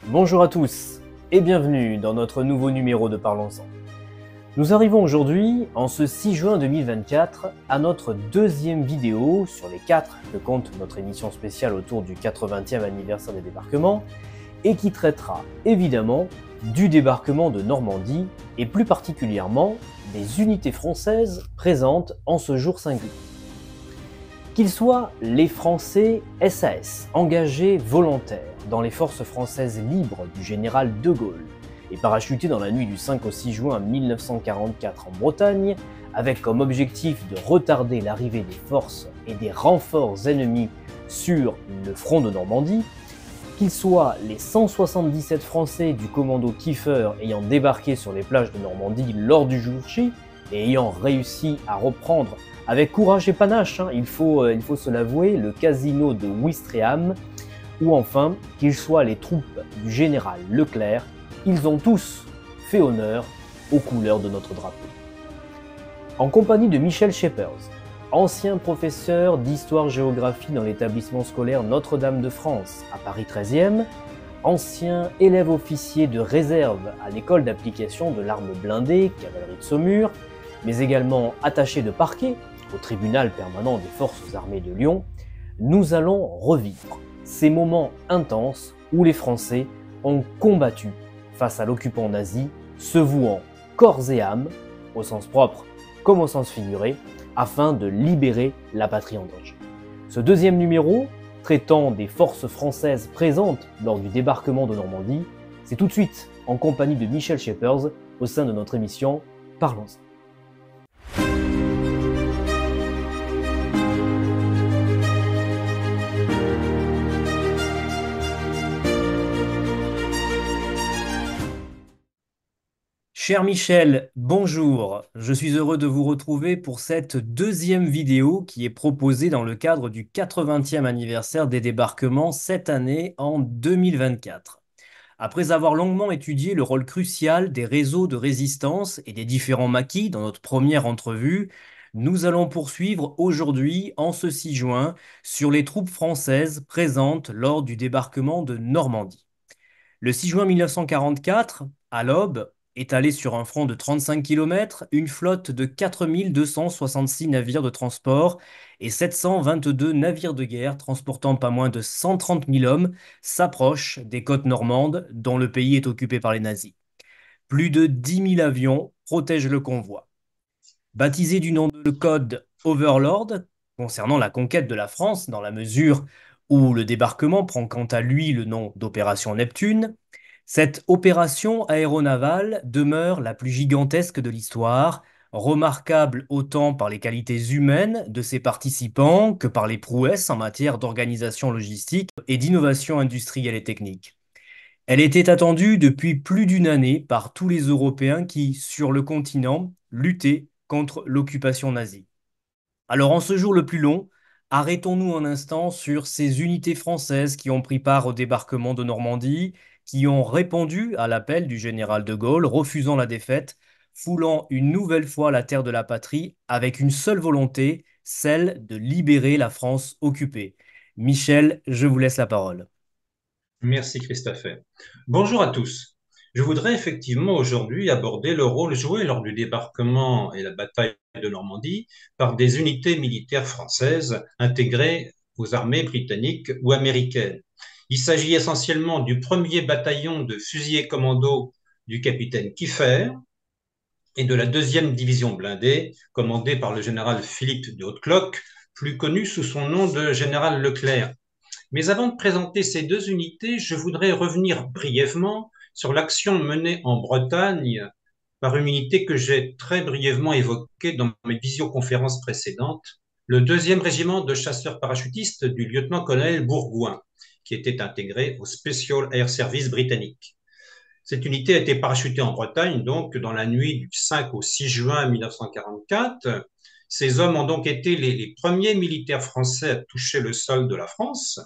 Bonjour à tous et bienvenue dans notre nouveau numéro de Parlons-en. Nous arrivons aujourd'hui, en ce 6 juin 2024, à notre deuxième vidéo sur les 4 que compte notre émission spéciale autour du 80e anniversaire des débarquements et qui traitera évidemment du débarquement de Normandie et plus particulièrement des unités françaises présentes en ce jour singulier. Qu'ils soient les Français SAS, engagés volontaires dans les forces françaises libres du général de Gaulle et parachutés dans la nuit du 5 au 6 juin 1944 en Bretagne, avec comme objectif de retarder l'arrivée des forces et des renforts ennemis sur le front de Normandie, qu'ils soient les 177 Français du commando Kiefer ayant débarqué sur les plages de Normandie lors du jour J et ayant réussi à reprendre avec courage et panache, il faut se l'avouer, le casino de Ouistreham, ou enfin qu'ils soient les troupes du général Leclerc, ils ont tous fait honneur aux couleurs de notre drapeau. En compagnie de Michel Schepers, ancien professeur d'histoire-géographie dans l'établissement scolaire Notre-Dame de France à Paris 13e, ancien élève officier de réserve à l'école d'application de l'arme blindée, cavalerie de Saumur, mais également attaché de parquet au tribunal permanent des forces armées de Lyon, nous allons revivre ces moments intenses où les Français ont combattu face à l'occupant nazi, se vouant corps et âme, au sens propre comme au sens figuré, afin de libérer la patrie en danger. Ce deuxième numéro, traitant des forces françaises présentes lors du débarquement de Normandie, c'est tout de suite en compagnie de Michel Schepers au sein de notre émission Parlons-en. Cher Michel, bonjour. Je suis heureux de vous retrouver pour cette deuxième vidéo qui est proposée dans le cadre du 80e anniversaire des débarquements cette année en 2024. Après avoir longuement étudié le rôle crucial des réseaux de résistance et des différents maquis dans notre première entrevue, nous allons poursuivre aujourd'hui, en ce 6 juin, sur les troupes françaises présentes lors du débarquement de Normandie. Le 6 juin 1944, à l'aube, étalée sur un front de 35 km, une flotte de 4266 navires de transport et 722 navires de guerre transportant pas moins de 130 000 hommes s'approche des côtes normandes dont le pays est occupé par les nazis. Plus de 10 000 avions protègent le convoi. Baptisé du nom de code Overlord, concernant la conquête de la France dans la mesure où le débarquement prend quant à lui le nom d'opération Neptune, cette opération aéronavale demeure la plus gigantesque de l'histoire, remarquable autant par les qualités humaines de ses participants que par les prouesses en matière d'organisation logistique et d'innovation industrielle et technique. Elle était attendue depuis plus d'une année par tous les Européens qui, sur le continent, luttaient contre l'occupation nazie. Alors en ce jour le plus long, arrêtons-nous un instant sur ces unités françaises qui ont pris part au débarquement de Normandie, qui ont répondu à l'appel du général de Gaulle, refusant la défaite, foulant une nouvelle fois la terre de la patrie avec une seule volonté, celle de libérer la France occupée. Michel, je vous laisse la parole. Merci Christopher. Bonjour à tous. Je voudrais effectivement aujourd'hui aborder le rôle joué lors du débarquement et la bataille de Normandie par des unités militaires françaises intégrées aux armées britanniques ou américaines. Il s'agit essentiellement du premier bataillon de fusiliers commando du capitaine Kiefer et de la deuxième division blindée commandée par le général Philippe de Hautecloque, plus connu sous son nom de général Leclerc. Mais avant de présenter ces deux unités, je voudrais revenir brièvement sur l'action menée en Bretagne par une unité que j'ai très brièvement évoquée dans mes visioconférences précédentes, le deuxième régiment de chasseurs parachutistes du lieutenant-colonel Bourgoin, qui était intégré au Special Air Service britannique. Cette unité a été parachutée en Bretagne, donc, dans la nuit du 5 au 6 juin 1944. Ces hommes ont donc été les premiers militaires français à toucher le sol de la France.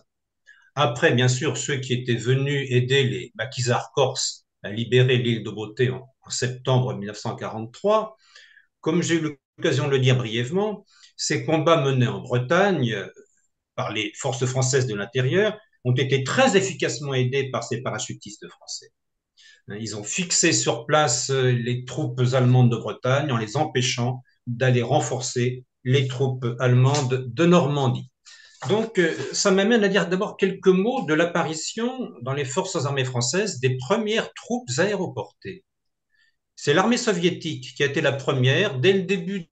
Après, bien sûr, ceux qui étaient venus aider les maquisards corses à libérer l'île de Beauté en septembre 1943. Comme j'ai eu l'occasion de le dire brièvement, ces combats menés en Bretagne par les forces françaises de l'intérieur ont été très efficacement aidés par ces parachutistes français. Ils ont fixé sur place les troupes allemandes de Bretagne en les empêchant d'aller renforcer les troupes allemandes de Normandie. Donc, ça m'amène à dire d'abord quelques mots de l'apparition dans les forces armées françaises des premières troupes aéroportées. C'est l'armée soviétique qui a été la première, dès le début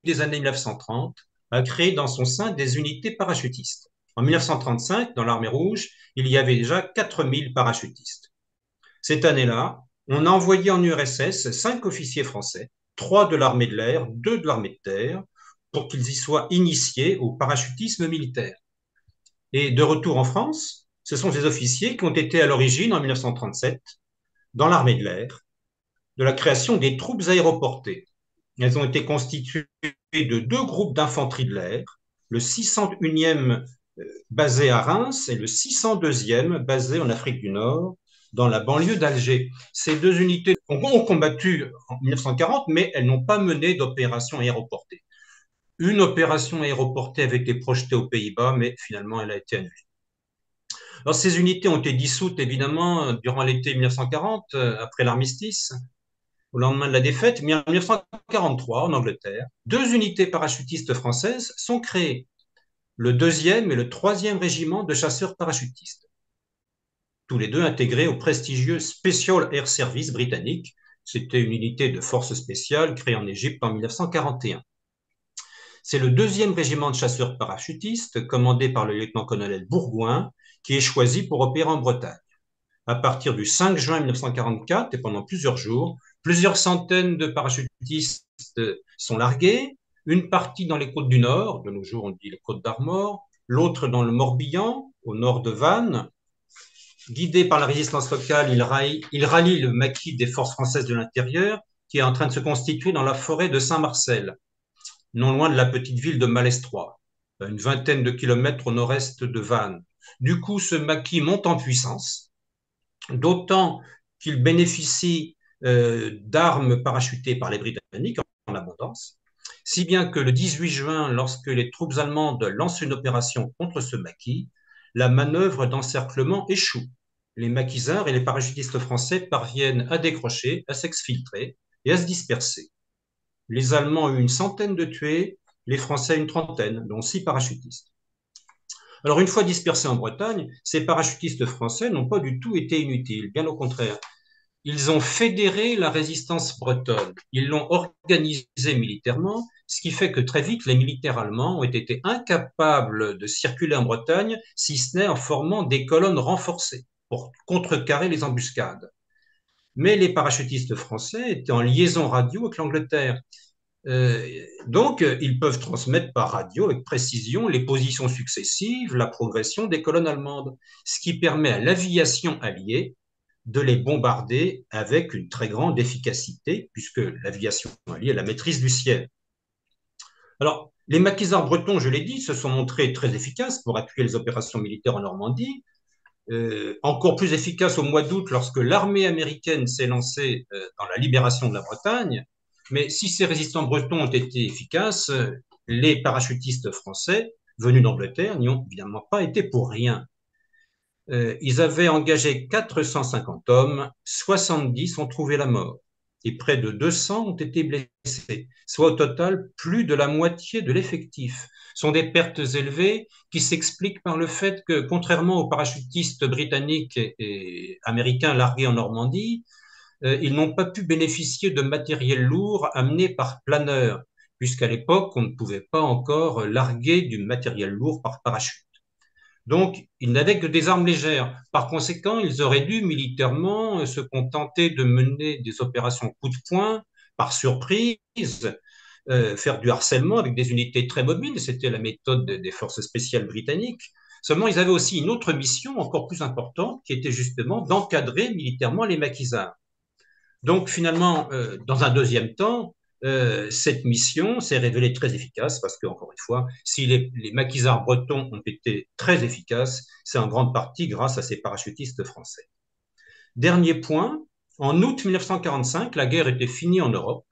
des années 1930, à créer dans son sein des unités parachutistes. En 1935, dans l'armée rouge, il y avait déjà 4000 parachutistes. Cette année-là, on a envoyé en URSS 5 officiers français, 3 de l'armée de l'air, 2 de l'armée de terre, pour qu'ils y soient initiés au parachutisme militaire. Et de retour en France, ce sont ces officiers qui ont été à l'origine, en 1937, dans l'armée de l'air, de la création des troupes aéroportées. Elles ont été constituées de 2 groupes d'infanterie de l'air, le 601e basé à Reims et le 602e basé en Afrique du Nord, dans la banlieue d'Alger. Ces 2 unités ont combattu en 1940, mais elles n'ont pas mené d'opération aéroportée. Une opération aéroportée avait été projetée aux Pays-Bas, mais finalement, elle a été annulée. Alors, ces unités ont été dissoutes, évidemment, durant l'été 1940, après l'armistice, au lendemain de la défaite, mais en 1943, en Angleterre, 2 unités parachutistes françaises sont créées, le 2e et le 3e régiment de chasseurs parachutistes, tous les 2 intégrés au prestigieux Special Air Service britannique. C'était une unité de force spéciale créée en Égypte en 1941. C'est le 2e régiment de chasseurs parachutistes, commandé par le lieutenant-colonel Bourgoin, qui est choisi pour opérer en Bretagne. À partir du 5 juin 1944 et pendant plusieurs jours, plusieurs centaines de parachutistes sont largués, une partie dans les côtes du Nord, de nos jours on dit les côtes d'Armor, l'autre dans le Morbihan, au nord de Vannes. Guidés par la résistance locale, ils rallient le maquis des forces françaises de l'intérieur, qui est en train de se constituer dans la forêt de Saint-Marcel, non loin de la petite ville de Malestroit, à une vingtaine de kilomètres au nord-est de Vannes. Du coup, ce maquis monte en puissance, d'autant qu'il bénéficie d'armes parachutées par les Britanniques en abondance, si bien que le 18 juin, lorsque les troupes allemandes lancent une opération contre ce maquis, la manœuvre d'encerclement échoue. Les maquisards et les parachutistes français parviennent à décrocher, à s'exfiltrer et à se disperser. Les Allemands ont eu une centaine de tués, les Français une trentaine, dont 6 parachutistes. Alors, une fois dispersés en Bretagne, ces parachutistes français n'ont pas du tout été inutiles, bien au contraire. Ils ont fédéré la résistance bretonne, ils l'ont organisée militairement, ce qui fait que très vite, les militaires allemands ont été incapables de circuler en Bretagne, si ce n'est en formant des colonnes renforcées pour contrecarrer les embuscades. Mais les parachutistes français étaient en liaison radio avec l'Angleterre. Donc, ils peuvent transmettre par radio avec précision les positions successives, la progression des colonnes allemandes, ce qui permet à l'aviation alliée de les bombarder avec une très grande efficacité, puisque l'aviation alliée a la maîtrise du ciel. Alors, les maquisards bretons, je l'ai dit, se sont montrés très efficaces pour appuyer les opérations militaires en Normandie, encore plus efficaces au mois d'août lorsque l'armée américaine s'est lancée dans la libération de la Bretagne. Mais si ces résistants bretons ont été efficaces, les parachutistes français venus d'Angleterre n'y ont évidemment pas été pour rien. Ils avaient engagé 450 hommes, 70 ont trouvé la mort et près de 200 ont été blessés, soit au total plus de la moitié de l'effectif. Ce sont des pertes élevées qui s'expliquent par le fait que, contrairement aux parachutistes britanniques et américains largués en Normandie, ils n'ont pas pu bénéficier de matériel lourd amené par planeur, puisqu'à l'époque, on ne pouvait pas encore larguer du matériel lourd par parachute. Donc, ils n'avaient que des armes légères. Par conséquent, ils auraient dû militairement se contenter de mener des opérations coup de poing, par surprise, faire du harcèlement avec des unités très mobiles. C'était la méthode des forces spéciales britanniques. Seulement, ils avaient aussi une autre mission encore plus importante, qui était justement d'encadrer militairement les maquisards. Donc, finalement, dans un deuxième temps, cette mission s'est révélée très efficace parce que, encore une fois, si les maquisards bretons ont été très efficaces, c'est en grande partie grâce à ces parachutistes français. Dernier point, en août 1945, la guerre était finie en Europe.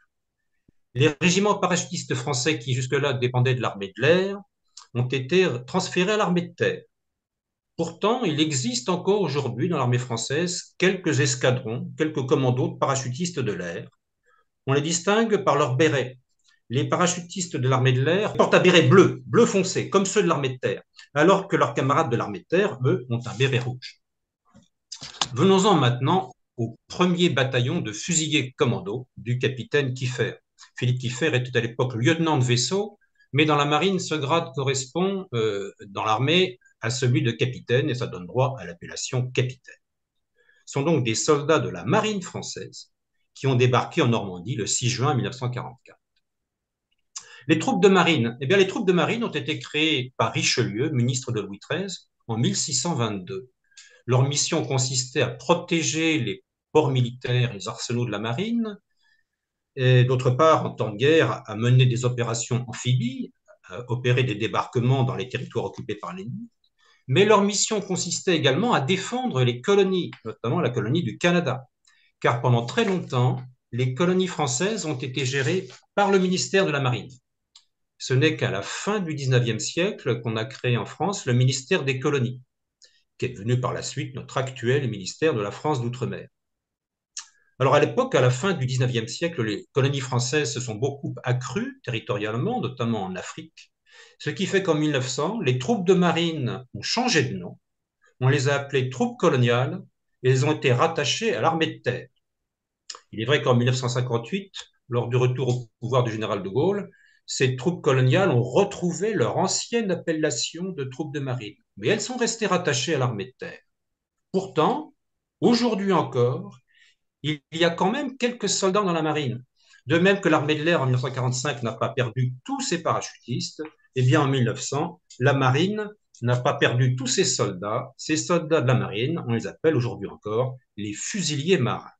Les régiments parachutistes français qui jusque-là dépendaient de l'armée de l'air ont été transférés à l'armée de terre. Pourtant, il existe encore aujourd'hui dans l'armée française quelques escadrons, quelques commandos de parachutistes de l'air. On les distingue par leur béret. Les parachutistes de l'armée de l'air portent un béret bleu, bleu foncé, comme ceux de l'armée de terre, alors que leurs camarades de l'armée de terre, eux, ont un béret rouge. Venons-en maintenant au premier bataillon de fusiliers commando du capitaine Kieffer. Philippe Kieffer était à l'époque lieutenant de vaisseau, mais dans la marine, ce grade correspond dans l'armée à celui de capitaine et ça donne droit à l'appellation capitaine. Ce sont donc des soldats de la marine française qui ont débarqué en Normandie le 6 juin 1944. Les troupes de marine, eh bien, les troupes de marine ont été créées par Richelieu, ministre de Louis XIII, en 1622. Leur mission consistait à protéger les ports militaires et les arsenaux de la marine, et d'autre part, en temps de guerre, à mener des opérations amphibies, à opérer des débarquements dans les territoires occupés par l'ennemi. Mais leur mission consistait également à défendre les colonies, notamment la colonie du Canada, car pendant très longtemps, les colonies françaises ont été gérées par le ministère de la Marine. Ce n'est qu'à la fin du XIXe siècle qu'on a créé en France le ministère des colonies, qui est devenu par la suite notre actuel ministère de la France d'Outre-mer. Alors à l'époque, à la fin du XIXe siècle, les colonies françaises se sont beaucoup accrues territorialement, notamment en Afrique, ce qui fait qu'en 1900, les troupes de marine ont changé de nom, on les a appelées troupes coloniales et elles ont été rattachées à l'armée de terre. Il est vrai qu'en 1958, lors du retour au pouvoir du général de Gaulle, ces troupes coloniales ont retrouvé leur ancienne appellation de troupes de marine, mais elles sont restées rattachées à l'armée de terre. Pourtant, aujourd'hui encore, il y a quand même quelques soldats dans la marine. De même que l'armée de l'air en 1945 n'a pas perdu tous ses parachutistes, eh bien en 1900, la marine n'a pas perdu tous ses soldats. Ces soldats de la marine, on les appelle aujourd'hui encore les fusiliers marins.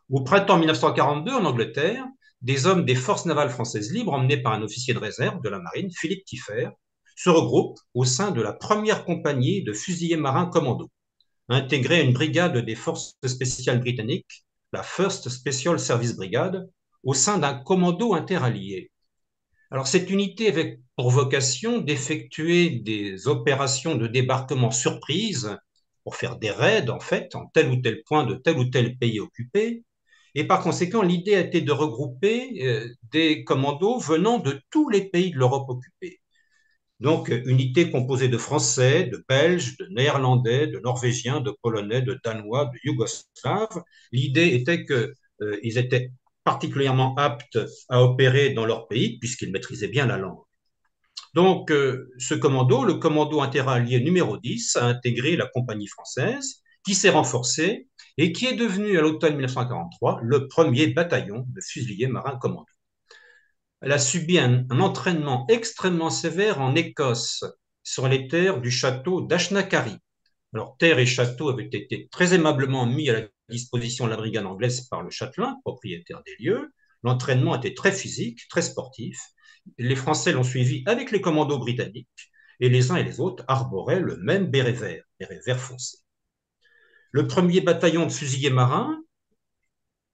Au printemps 1942, en Angleterre, des hommes des forces navales françaises libres, emmenés par un officier de réserve de la marine, Philippe Kieffer, se regroupent au sein de la première compagnie de fusiliers marins commando, intégrée à une brigade des forces spéciales britanniques, la First Special Service Brigade, au sein d'un commando interallié. Alors, cette unité avait pour vocation d'effectuer des opérations de débarquement surprise pour faire des raids, en fait, en tel ou tel point de tel ou tel pays occupé. Et par conséquent, l'idée a été de regrouper des commandos venant de tous les pays de l'Europe occupée. Donc, unité composée de Français, de Belges, de Néerlandais, de Norvégiens, de Polonais, de Danois, de Yougoslaves. L'idée était qu'ils étaient particulièrement aptes à opérer dans leur pays, puisqu'ils maîtrisaient bien la langue. Donc, ce commando, le commando interallié numéro 10, a intégré la compagnie française, qui s'est renforcée et qui est devenu, à l'automne 1943, le premier bataillon de fusiliers marins commando. Elle a subi un entraînement extrêmement sévère en Écosse, sur les terres du château d'Achnacarry. Alors, terre et château avaient été très aimablement mis à la disposition de la brigade anglaise par le châtelain, propriétaire des lieux. L'entraînement était très physique, très sportif. Les Français l'ont suivi avec les commandos britanniques et les uns et les autres arboraient le même béret vert foncé. Le premier bataillon de fusiliers marins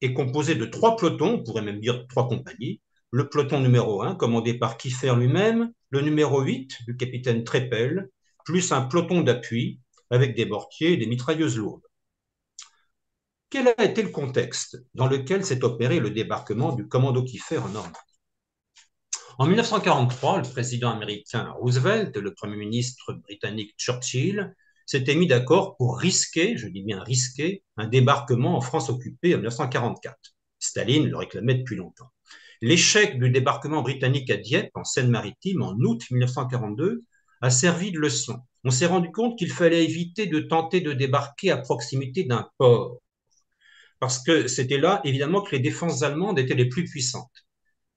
est composé de 3 pelotons, on pourrait même dire 3 compagnies. Le peloton numéro 1, commandé par Kieffer lui-même, le numéro 8 du capitaine Trépel, plus un peloton d'appui avec des mortiers et des mitrailleuses lourdes. Quel a été le contexte dans lequel s'est opéré le débarquement du commando Kieffer en Normandie? En 1943, le président américain Roosevelt et le premier ministre britannique Churchill s'étaient mis d'accord pour risquer, je dis bien risquer, un débarquement en France occupée en 1944. Staline le réclamait depuis longtemps. L'échec du débarquement britannique à Dieppe, en Seine-Maritime, en août 1942, a servi de leçon. On s'est rendu compte qu'il fallait éviter de tenter de débarquer à proximité d'un port, parce que c'était là, évidemment, que les défenses allemandes étaient les plus puissantes.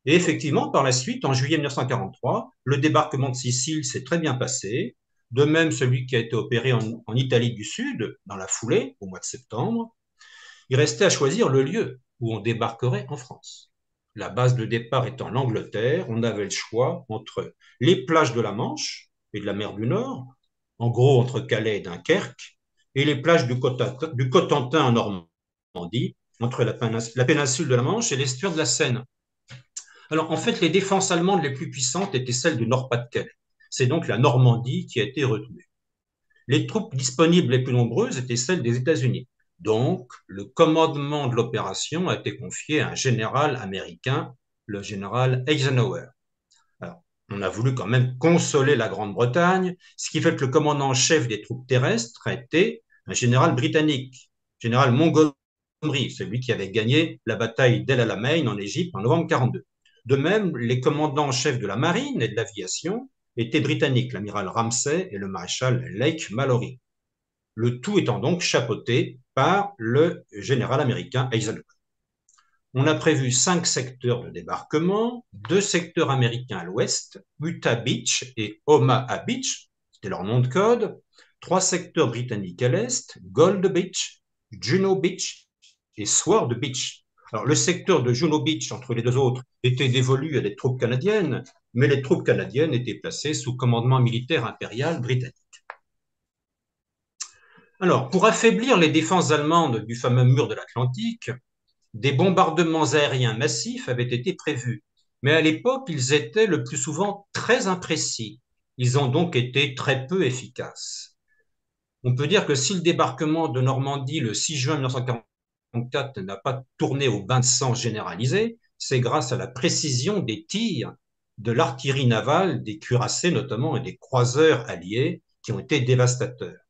Et effectivement, par la suite, en juillet 1943, le débarquement de Sicile s'est très bien passé, de même celui qui a été opéré en Italie du Sud, dans la foulée, au mois de septembre. Il restait à choisir le lieu où on débarquerait en France. La base de départ étant l'Angleterre, on avait le choix entre les plages de la Manche et de la mer du Nord, en gros entre Calais et Dunkerque, et les plages du Cotentin en Normandie, entre la péninsule de la Manche et l'estuaire de la Seine. Alors, en fait, les défenses allemandes les plus puissantes étaient celles du Nord-Pas-de-Calais. C'est donc la Normandie qui a été retenue. les troupes disponibles les plus nombreuses étaient celles des États-Unis. Donc, le commandement de l'opération a été confié à un général américain, le général Eisenhower. Alors, on a voulu quand même consoler la Grande-Bretagne, ce qui fait que le commandant en chef des troupes terrestres a été un général britannique, général Montgomery, celui qui avait gagné la bataille d'El Alamein en Égypte en novembre 1942. De même, les commandants en chef de la marine et de l'aviation étaient britanniques, l'amiral Ramsay et le maréchal Lake Mallory. Le tout étant donc chapeauté par le général américain Eisenhower. On a prévu 5 secteurs de débarquement, 2 secteurs américains à l'ouest, Utah Beach et Omaha Beach, c'était leur nom de code, 3 secteurs britanniques à l'est, Gold Beach, Juno Beach et Sword Beach. Alors, le secteur de Juno Beach, entre les deux autres, était dévolu à des troupes canadiennes, mais les troupes canadiennes étaient placées sous commandement militaire impérial britannique. Alors, pour affaiblir les défenses allemandes du fameux mur de l'Atlantique, des bombardements aériens massifs avaient été prévus, mais à l'époque, ils étaient le plus souvent très imprécis. Ils ont donc été très peu efficaces. On peut dire que si le débarquement de Normandie le 6 juin 1944 n'a pas tourné au bain de sang généralisé, c'est grâce à la précision des tirs de l'artillerie navale, des cuirassés notamment et des croiseurs alliés qui ont été dévastateurs.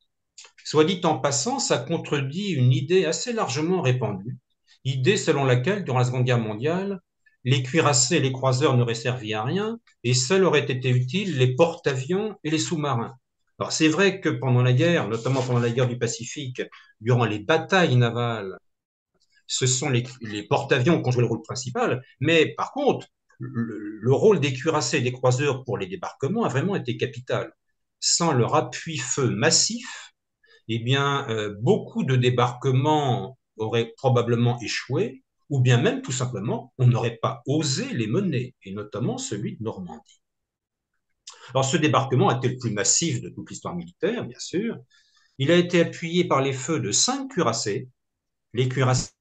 Soit dit en passant, ça contredit une idée assez largement répandue, idée selon laquelle, durant la Seconde Guerre mondiale, les cuirassés et les croiseurs n'auraient servi à rien et seuls auraient été utiles les porte-avions et les sous-marins. Alors c'est vrai que pendant la guerre, notamment pendant la guerre du Pacifique, durant les batailles navales, ce sont les porte-avions qui ont joué le rôle principal, mais par contre, le rôle des cuirassés et des croiseurs pour les débarquements a vraiment été capital. Sans leur appui-feu massif, eh bien, beaucoup de débarquements auraient probablement échoué, ou bien même tout simplement, on n'aurait pas osé les mener, et notamment celui de Normandie. Alors ce débarquement a été le plus massif de toute l'histoire militaire, bien sûr. Il a été appuyé par les feux de 5 cuirassés, les cuirassés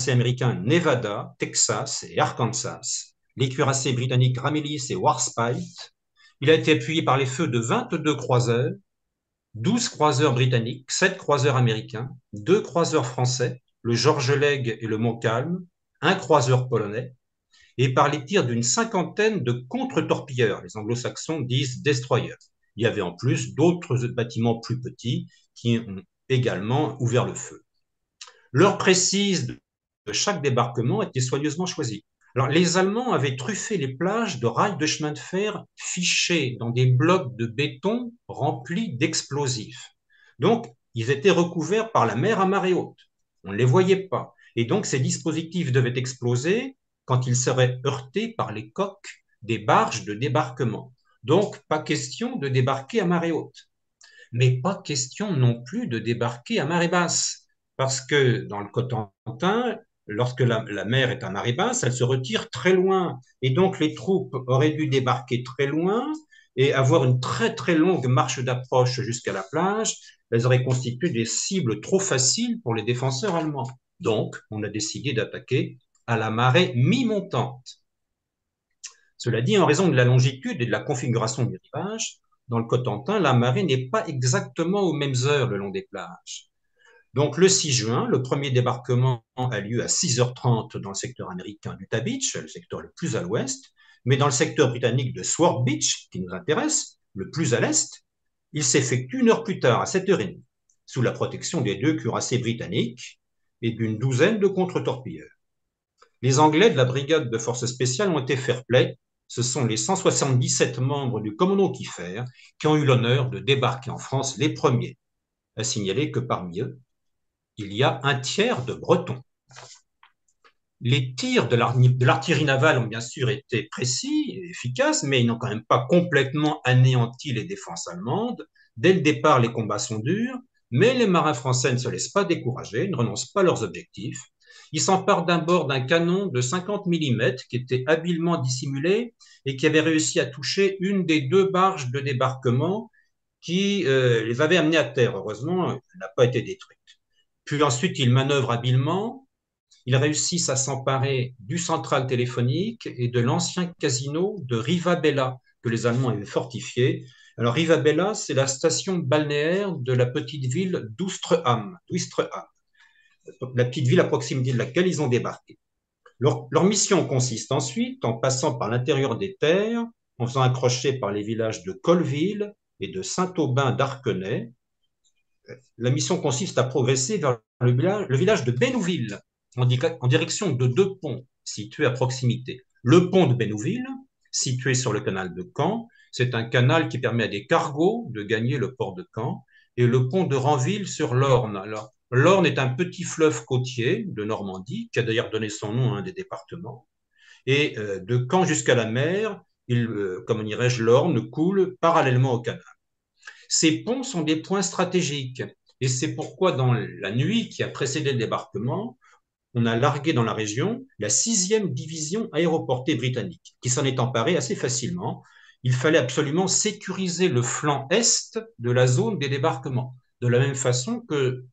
américains Nevada, Texas et Arkansas, les cuirassés britanniques Ramillies et Warspite. Il a été appuyé par les feux de 22 croiseurs, 12 croiseurs britanniques, 7 croiseurs américains, 2 croiseurs français, le George Legge et le Montcalm, un croiseur polonais, et par les tirs d'une cinquantaine de contre-torpilleurs, les anglo-saxons disent destroyers. Il y avait en plus d'autres bâtiments plus petits qui ont également ouvert le feu. L'heure précise de chaque débarquement était soigneusement choisie. Alors, les Allemands avaient truffé les plages de rails de chemin de fer fichés dans des blocs de béton remplis d'explosifs. Donc, ils étaient recouverts par la mer à marée haute. On ne les voyait pas. Et donc, ces dispositifs devaient exploser quand ils seraient heurtés par les coques des barges de débarquement. Donc, pas question de débarquer à marée haute. Mais pas question non plus de débarquer à marée basse. Parce que dans le Cotentin, lorsque la mer est à marée basse, elle se retire très loin. Et donc les troupes auraient dû débarquer très loin et avoir une très très longue marche d'approche jusqu'à la plage. Elles auraient constitué des cibles trop faciles pour les défenseurs allemands. Donc on a décidé d'attaquer à la marée mi-montante. Cela dit, en raison de la longitude et de la configuration du rivage, dans le Cotentin, la marée n'est pas exactement aux mêmes heures le long des plages. Donc le 6 juin, le premier débarquement a lieu à 6h30 dans le secteur américain d'Utah Beach, le secteur le plus à l'ouest, mais dans le secteur britannique de Sword Beach, qui nous intéresse, le plus à l'est, il s'effectue 1 heure plus tard, à 7h30, sous la protection des 2 cuirassés britanniques et d'une douzaine de contre-torpilleurs. Les Anglais de la brigade de forces spéciales ont été fair-play. Ce sont les 177 membres du commando Kieffer qui ont eu l'honneur de débarquer en France les premiers. À signaler que parmi eux, il y a un tiers de Bretons. Les tirs de l'artillerie navale ont bien sûr été précis et efficaces, mais ils n'ont quand même pas complètement anéanti les défenses allemandes. Dès le départ, les combats sont durs, mais les marins français ne se laissent pas décourager, ne renoncent pas à leurs objectifs. Ils s'emparent d'un bord d'un canon de 50 mm qui était habilement dissimulé et qui avait réussi à toucher une des 2 barges de débarquement qui les avait amenés à terre. Heureusement, elle n'a pas été détruite. Puis ensuite, ils manœuvrent habilement. Ils réussissent à s'emparer du central téléphonique et de l'ancien casino de Rivabella que les Allemands avaient fortifié. Alors, Rivabella, c'est la station balnéaire de la petite ville d'Ouistreham, la petite ville à proximité de laquelle ils ont débarqué. Leur mission consiste ensuite, en passant par l'intérieur des terres, en faisant un crochet par les villages de Colleville et de Saint-Aubin d'Arquenay, la mission consiste à progresser vers le village de Bénouville, en direction de deux ponts situés à proximité. Le pont de Bénouville, situé sur le canal de Caen, c'est un canal qui permet à des cargos de gagner le port de Caen, et le pont de Ranville sur l'Orne. Alors, l'Orne est un petit fleuve côtier de Normandie, qui a d'ailleurs donné son nom à un des départements. Et de Caen jusqu'à la mer, comment dirais-je, l'Orne coule parallèlement au canal. Ces ponts sont des points stratégiques. Et c'est pourquoi, dans la nuit qui a précédé le débarquement, on a largué dans la région la 6e division aéroportée britannique, qui s'en est emparée assez facilement. Il fallait absolument sécuriser le flanc est de la zone des débarquements, de la même façon que,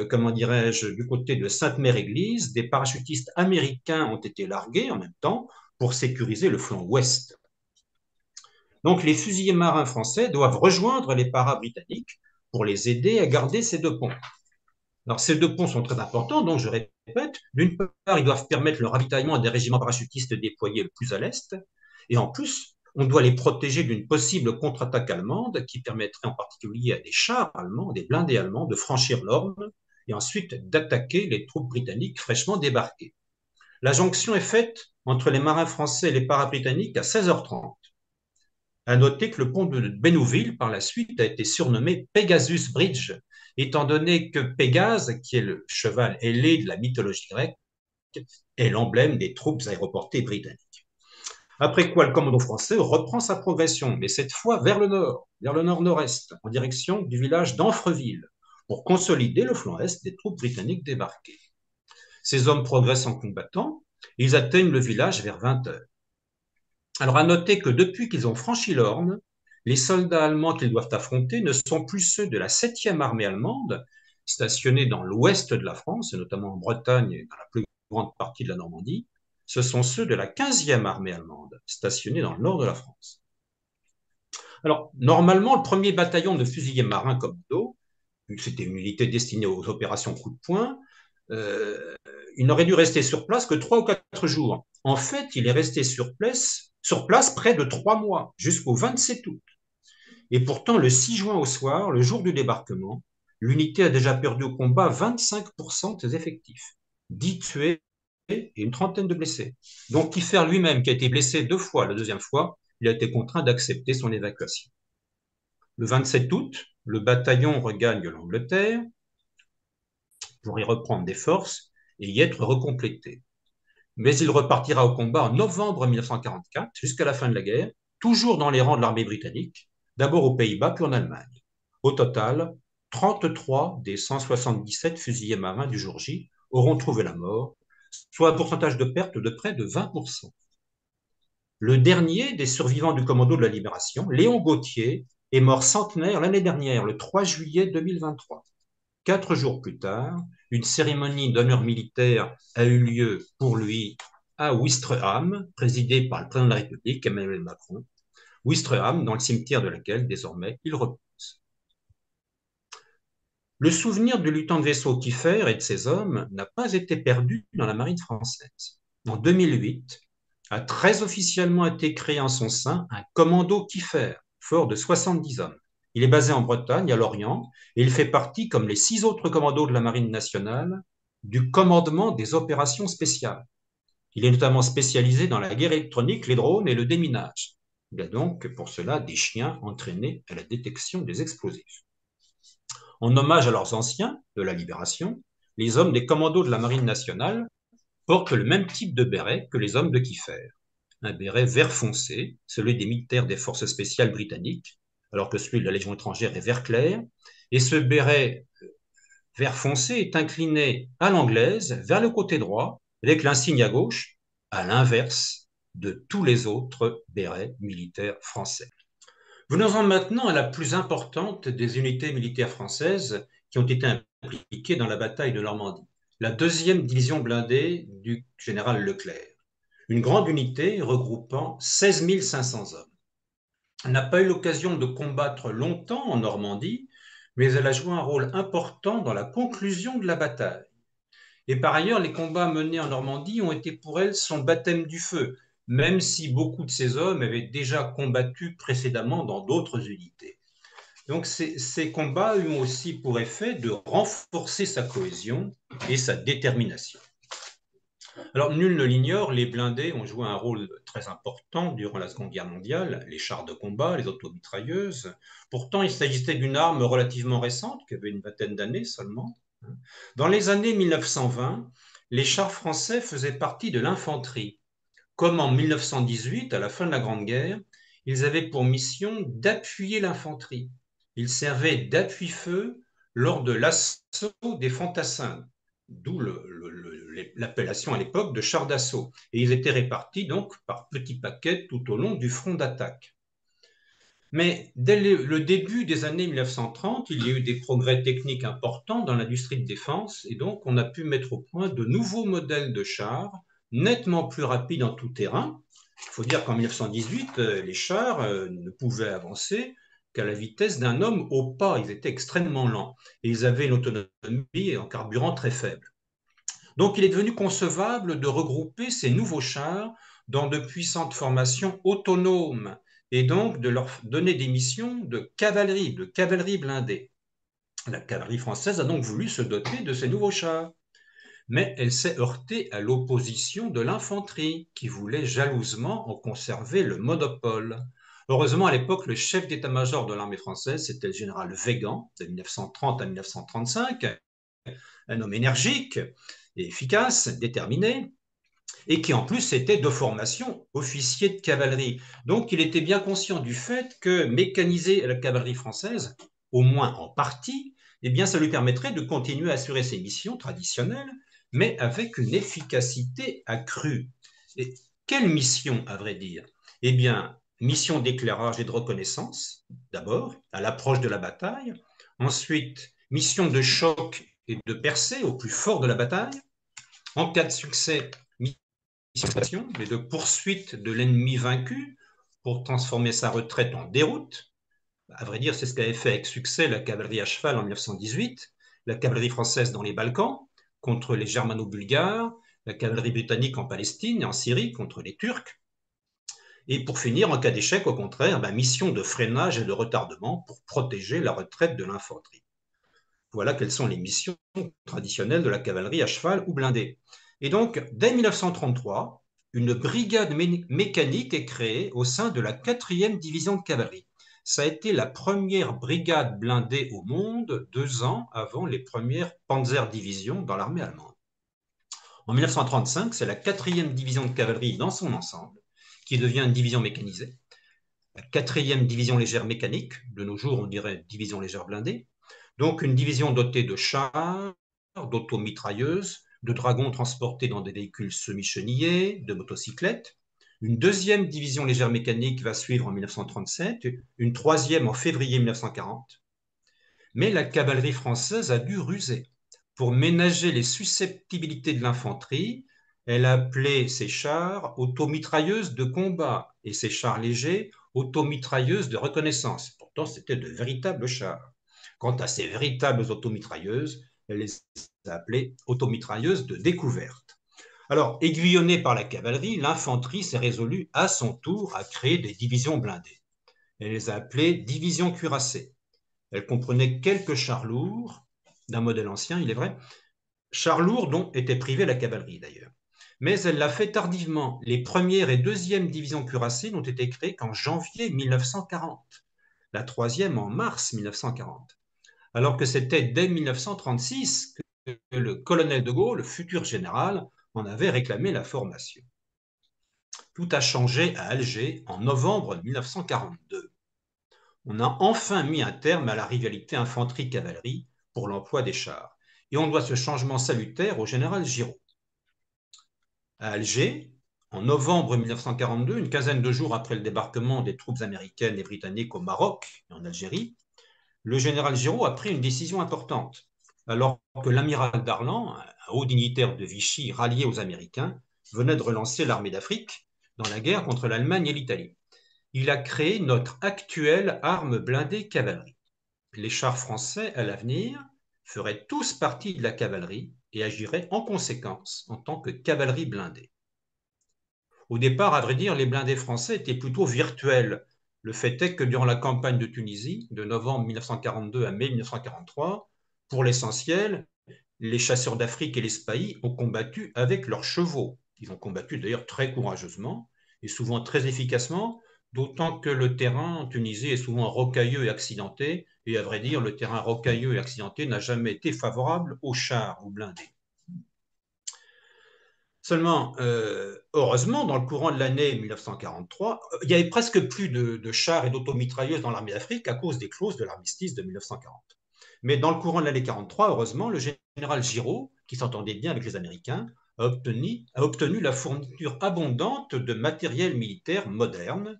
comment dirais-je, du côté de Sainte-Mère-Église, des parachutistes américains ont été largués en même temps pour sécuriser le flanc ouest. Donc les fusiliers marins français doivent rejoindre les paras-britanniques pour les aider à garder ces deux ponts. Alors ces deux ponts sont très importants, donc je répète, d'une part, ils doivent permettre le ravitaillement des régiments parachutistes déployés le plus à l'est, et en plus, on doit les protéger d'une possible contre-attaque allemande qui permettrait en particulier à des chars allemands, des blindés allemands, de franchir l'Orne et ensuite d'attaquer les troupes britanniques fraîchement débarquées. La jonction est faite entre les marins français et les paras-britanniques à 16h30. À noter que le pont de Bénouville, par la suite, a été surnommé Pegasus Bridge, étant donné que Pégase, qui est le cheval ailé de la mythologie grecque, est l'emblème des troupes aéroportées britanniques. Après quoi, le commando français reprend sa progression, mais cette fois vers le nord-nord-est, en direction du village d'Anfreville, pour consolider le flanc est des troupes britanniques débarquées. Ces hommes progressent en combattant, et ils atteignent le village vers 20h. Alors, à noter que depuis qu'ils ont franchi l'Orne, les soldats allemands qu'ils doivent affronter ne sont plus ceux de la 7e armée allemande, stationnée dans l'ouest de la France, et notamment en Bretagne et dans la plus grande partie de la Normandie. Ce sont ceux de la 15e armée allemande, stationnée dans le nord de la France. Alors, normalement, le premier bataillon de fusiliers marins commando, vu que c'était une unité destinée aux opérations coup de poing, il n'aurait dû rester sur place que 3 ou 4 jours. En fait, il est resté sur place près de 3 mois, jusqu'au 27 août. Et pourtant, le 6 juin au soir, le jour du débarquement, l'unité a déjà perdu au combat 25% de ses effectifs, 10 tués et une trentaine de blessés. Donc Kiefer lui-même, qui a été blessé 2 fois, la deuxième fois, il a été contraint d'accepter son évacuation. Le 27 août, le bataillon regagne l'Angleterre pour y reprendre des forces et y être recomplété. Mais il repartira au combat en novembre 1944, jusqu'à la fin de la guerre, toujours dans les rangs de l'armée britannique, d'abord aux Pays-Bas puis en Allemagne. Au total, 33 des 177 fusiliers marins du jour J auront trouvé la mort, soit un pourcentage de perte de près de 20%. Le dernier des survivants du commando de la Libération, Léon Gauthier, est mort centenaire l'année dernière, le 3 juillet 2023. 4 jours plus tard, une cérémonie d'honneur militaire a eu lieu pour lui à Ouistreham, présidée par le président de la République, Emmanuel Macron. Ouistreham, dans le cimetière de laquelle, désormais, il repose. Le souvenir du lieutenant de vaisseau Kiefer et de ses hommes n'a pas été perdu dans la marine française. En 2008, a très officiellement été créé en son sein un commando Kiefer, fort de 70 hommes. Il est basé en Bretagne, à Lorient, et il fait partie, comme les 6 autres commandos de la Marine nationale, du commandement des opérations spéciales. Il est notamment spécialisé dans la guerre électronique, les drones et le déminage. Il a donc pour cela des chiens entraînés à la détection des explosifs. En hommage à leurs anciens de la Libération, les hommes des commandos de la Marine nationale portent le même type de béret que les hommes de Kiefer. Un béret vert foncé, celui des militaires des forces spéciales britanniques, alors que celui de la Légion étrangère est vert clair. Et ce béret vert foncé est incliné à l'anglaise, vers le côté droit, avec l'insigne à gauche, à l'inverse de tous les autres bérets militaires français. Venons-en maintenant à la plus importante des unités militaires françaises qui ont été impliquées dans la bataille de Normandie, la 2e division blindée du général Leclerc, une grande unité regroupant 16 500 hommes. n'a pas eu l'occasion de combattre longtemps en Normandie, mais elle a joué un rôle important dans la conclusion de la bataille. Et par ailleurs, les combats menés en Normandie ont été pour elle son baptême du feu, même si beaucoup de ces hommes avaient déjà combattu précédemment dans d'autres unités. Donc ces combats ont aussi pour effet de renforcer sa cohésion et sa détermination. Alors, nul ne l'ignore, les blindés ont joué un rôle très important durant la Seconde Guerre mondiale, les chars de combat, les automitrailleuses. Pourtant, il s'agissait d'une arme relativement récente, qui avait une vingtaine d'années seulement. Dans les années 1920, les chars français faisaient partie de l'infanterie. Comme en 1918, à la fin de la Grande Guerre, ils avaient pour mission d'appuyer l'infanterie. Ils servaient d'appui-feu lors de l'assaut des fantassins, d'où l'appellation à l'époque de chars d'assaut. Et ils étaient répartis donc par petits paquets tout au long du front d'attaque. Mais dès le début des années 1930, il y a eu des progrès techniques importants dans l'industrie de défense et donc on a pu mettre au point de nouveaux modèles de chars nettement plus rapides en tout terrain. Il faut dire qu'en 1918, les chars ne pouvaient avancer qu'à la vitesse d'un homme au pas. Ils étaient extrêmement lents et ils avaient une autonomie en carburant très faible. Donc il est devenu concevable de regrouper ces nouveaux chars dans de puissantes formations autonomes et donc de leur donner des missions de cavalerie blindée. La cavalerie française a donc voulu se doter de ces nouveaux chars, mais elle s'est heurtée à l'opposition de l'infanterie qui voulait jalousement en conserver le monopole. Heureusement, à l'époque, le chef d'état-major de l'armée française, c'était le général Weygand, de 1930 à 1935, un homme énergique et efficace, déterminé, et qui en plus était de formation officier de cavalerie. Donc il était bien conscient du fait que mécaniser la cavalerie française, au moins en partie, eh bien, ça lui permettrait de continuer à assurer ses missions traditionnelles, mais avec une efficacité accrue. Et quelle mission, à vrai dire? Eh bien, mission d'éclairage et de reconnaissance, d'abord, à l'approche de la bataille. Ensuite, mission de choc et de percée au plus fort de la bataille. En cas de succès, mission mais de poursuite de l'ennemi vaincu pour transformer sa retraite en déroute. À vrai dire, c'est ce qu'avait fait avec succès la cavalerie à cheval en 1918, la cavalerie française dans les Balkans contre les germano-bulgares, la cavalerie britannique en Palestine et en Syrie contre les Turcs. Et pour finir, en cas d'échec, au contraire, mission de freinage et de retardement pour protéger la retraite de l'infanterie. Voilà quelles sont les missions traditionnelles de la cavalerie à cheval ou blindée. Et donc, dès 1933, une brigade mécanique est créée au sein de la 4e division de cavalerie. Ça a été la première brigade blindée au monde 2 ans avant les premières Panzer-divisions dans l'armée allemande. En 1935, c'est la 4e division de cavalerie dans son ensemble qui devient une division mécanisée. La 4e division légère mécanique, de nos jours on dirait division légère blindée, donc une division dotée de chars, d'automitrailleuses, de dragons transportés dans des véhicules semi-chenillés, de motocyclettes. Une 2e division légère mécanique va suivre en 1937, une 3e en février 1940. Mais la cavalerie française a dû ruser. Pour ménager les susceptibilités de l'infanterie, elle a appelé ses chars automitrailleuses de combat et ses chars légers automitrailleuses de reconnaissance. Pourtant, c'était de véritables chars. Quant à ces véritables automitrailleuses, elle les a appelées automitrailleuses de découverte. Alors, aiguillonnée par la cavalerie, l'infanterie s'est résolue à son tour à créer des divisions blindées. Elle les a appelées divisions cuirassées. Elles comprenaient quelques chars lourds, d'un modèle ancien, il est vrai, chars lourds dont était privée la cavalerie d'ailleurs. Mais elle l'a fait tardivement. Les premières et deuxièmes divisions cuirassées n'ont été créées qu'en janvier 1940, la troisième en mars 1940. Alors que c'était dès 1936 que le colonel de Gaulle, le futur général, en avait réclamé la formation. Tout a changé à Alger en novembre 1942. On a enfin mis un terme à la rivalité infanterie-cavalerie pour l'emploi des chars. Et on doit ce changement salutaire au général Giraud. À Alger, en novembre 1942, une quinzaine de jours après le débarquement des troupes américaines et britanniques au Maroc et en Algérie, le général Giraud a pris une décision importante. Alors que l'amiral Darlan, un haut dignitaire de Vichy rallié aux Américains, venait de relancer l'armée d'Afrique dans la guerre contre l'Allemagne et l'Italie. il a créé notre actuelle arme blindée cavalerie. Les chars français, à l'avenir, feraient tous partie de la cavalerie et agiraient en conséquence en tant que cavalerie blindée. Au départ, à vrai dire, les blindés français étaient plutôt virtuels. Le fait est que durant la campagne de Tunisie, de novembre 1942 à mai 1943, pour l'essentiel, les chasseurs d'Afrique et les spahis ont combattu avec leurs chevaux. Ils ont combattu d'ailleurs très courageusement et souvent très efficacement, d'autant que le terrain en Tunisie est souvent rocailleux et accidenté, et à vrai dire, le terrain rocailleux et accidenté n'a jamais été favorable aux chars ou blindés. Seulement, heureusement, dans le courant de l'année 1943, il y avait presque plus de chars et d'automitrailleuses dans l'armée d'Afrique à cause des clauses de l'armistice de 1940. Mais dans le courant de l'année 43, heureusement, le général Giraud, qui s'entendait bien avec les Américains, a obtenu la fourniture abondante de matériel militaire moderne,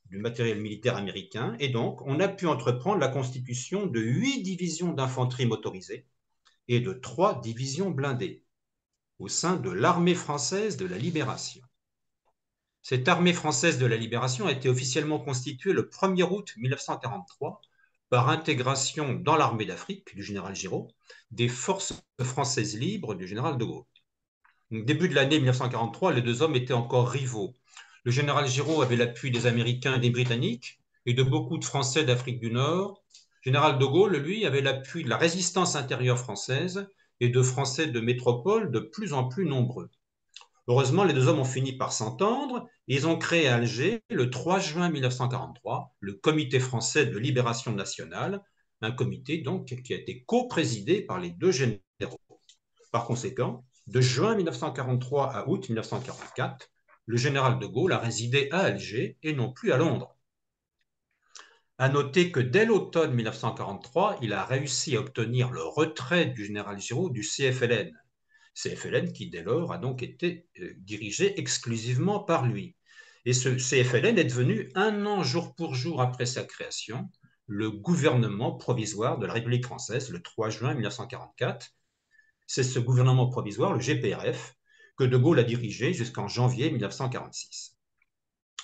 du matériel militaire américain, et donc on a pu entreprendre la constitution de 8 divisions d'infanterie motorisée et de 3 divisions blindées au sein de l'armée française de la Libération. Cette armée française de la Libération a été officiellement constituée le 1er août 1943 par intégration dans l'armée d'Afrique du général Giraud des forces françaises libres du général de Gaulle. Au début de l'année 1943, les deux hommes étaient encore rivaux. Le général Giraud avait l'appui des Américains et des Britanniques et de beaucoup de Français d'Afrique du Nord. Le général de Gaulle, lui, avait l'appui de la résistance intérieure française et de Français de métropole de plus en plus nombreux. Heureusement, les deux hommes ont fini par s'entendre et ils ont créé à Alger, le 3 juin 1943, le Comité français de libération nationale, un comité donc qui a été co-présidé par les deux généraux. Par conséquent, de juin 1943 à août 1944, le général de Gaulle a résidé à Alger et non plus à Londres. À noter que dès l'automne 1943, il a réussi à obtenir le retrait du général Giraud du CFLN. CFLN qui, dès lors, a donc été dirigé exclusivement par lui. Et ce CFLN est devenu, un an jour pour jour après sa création, le gouvernement provisoire de la République française, le 3 juin 1944. C'est ce gouvernement provisoire, le GPRF, que de Gaulle a dirigé jusqu'en janvier 1946.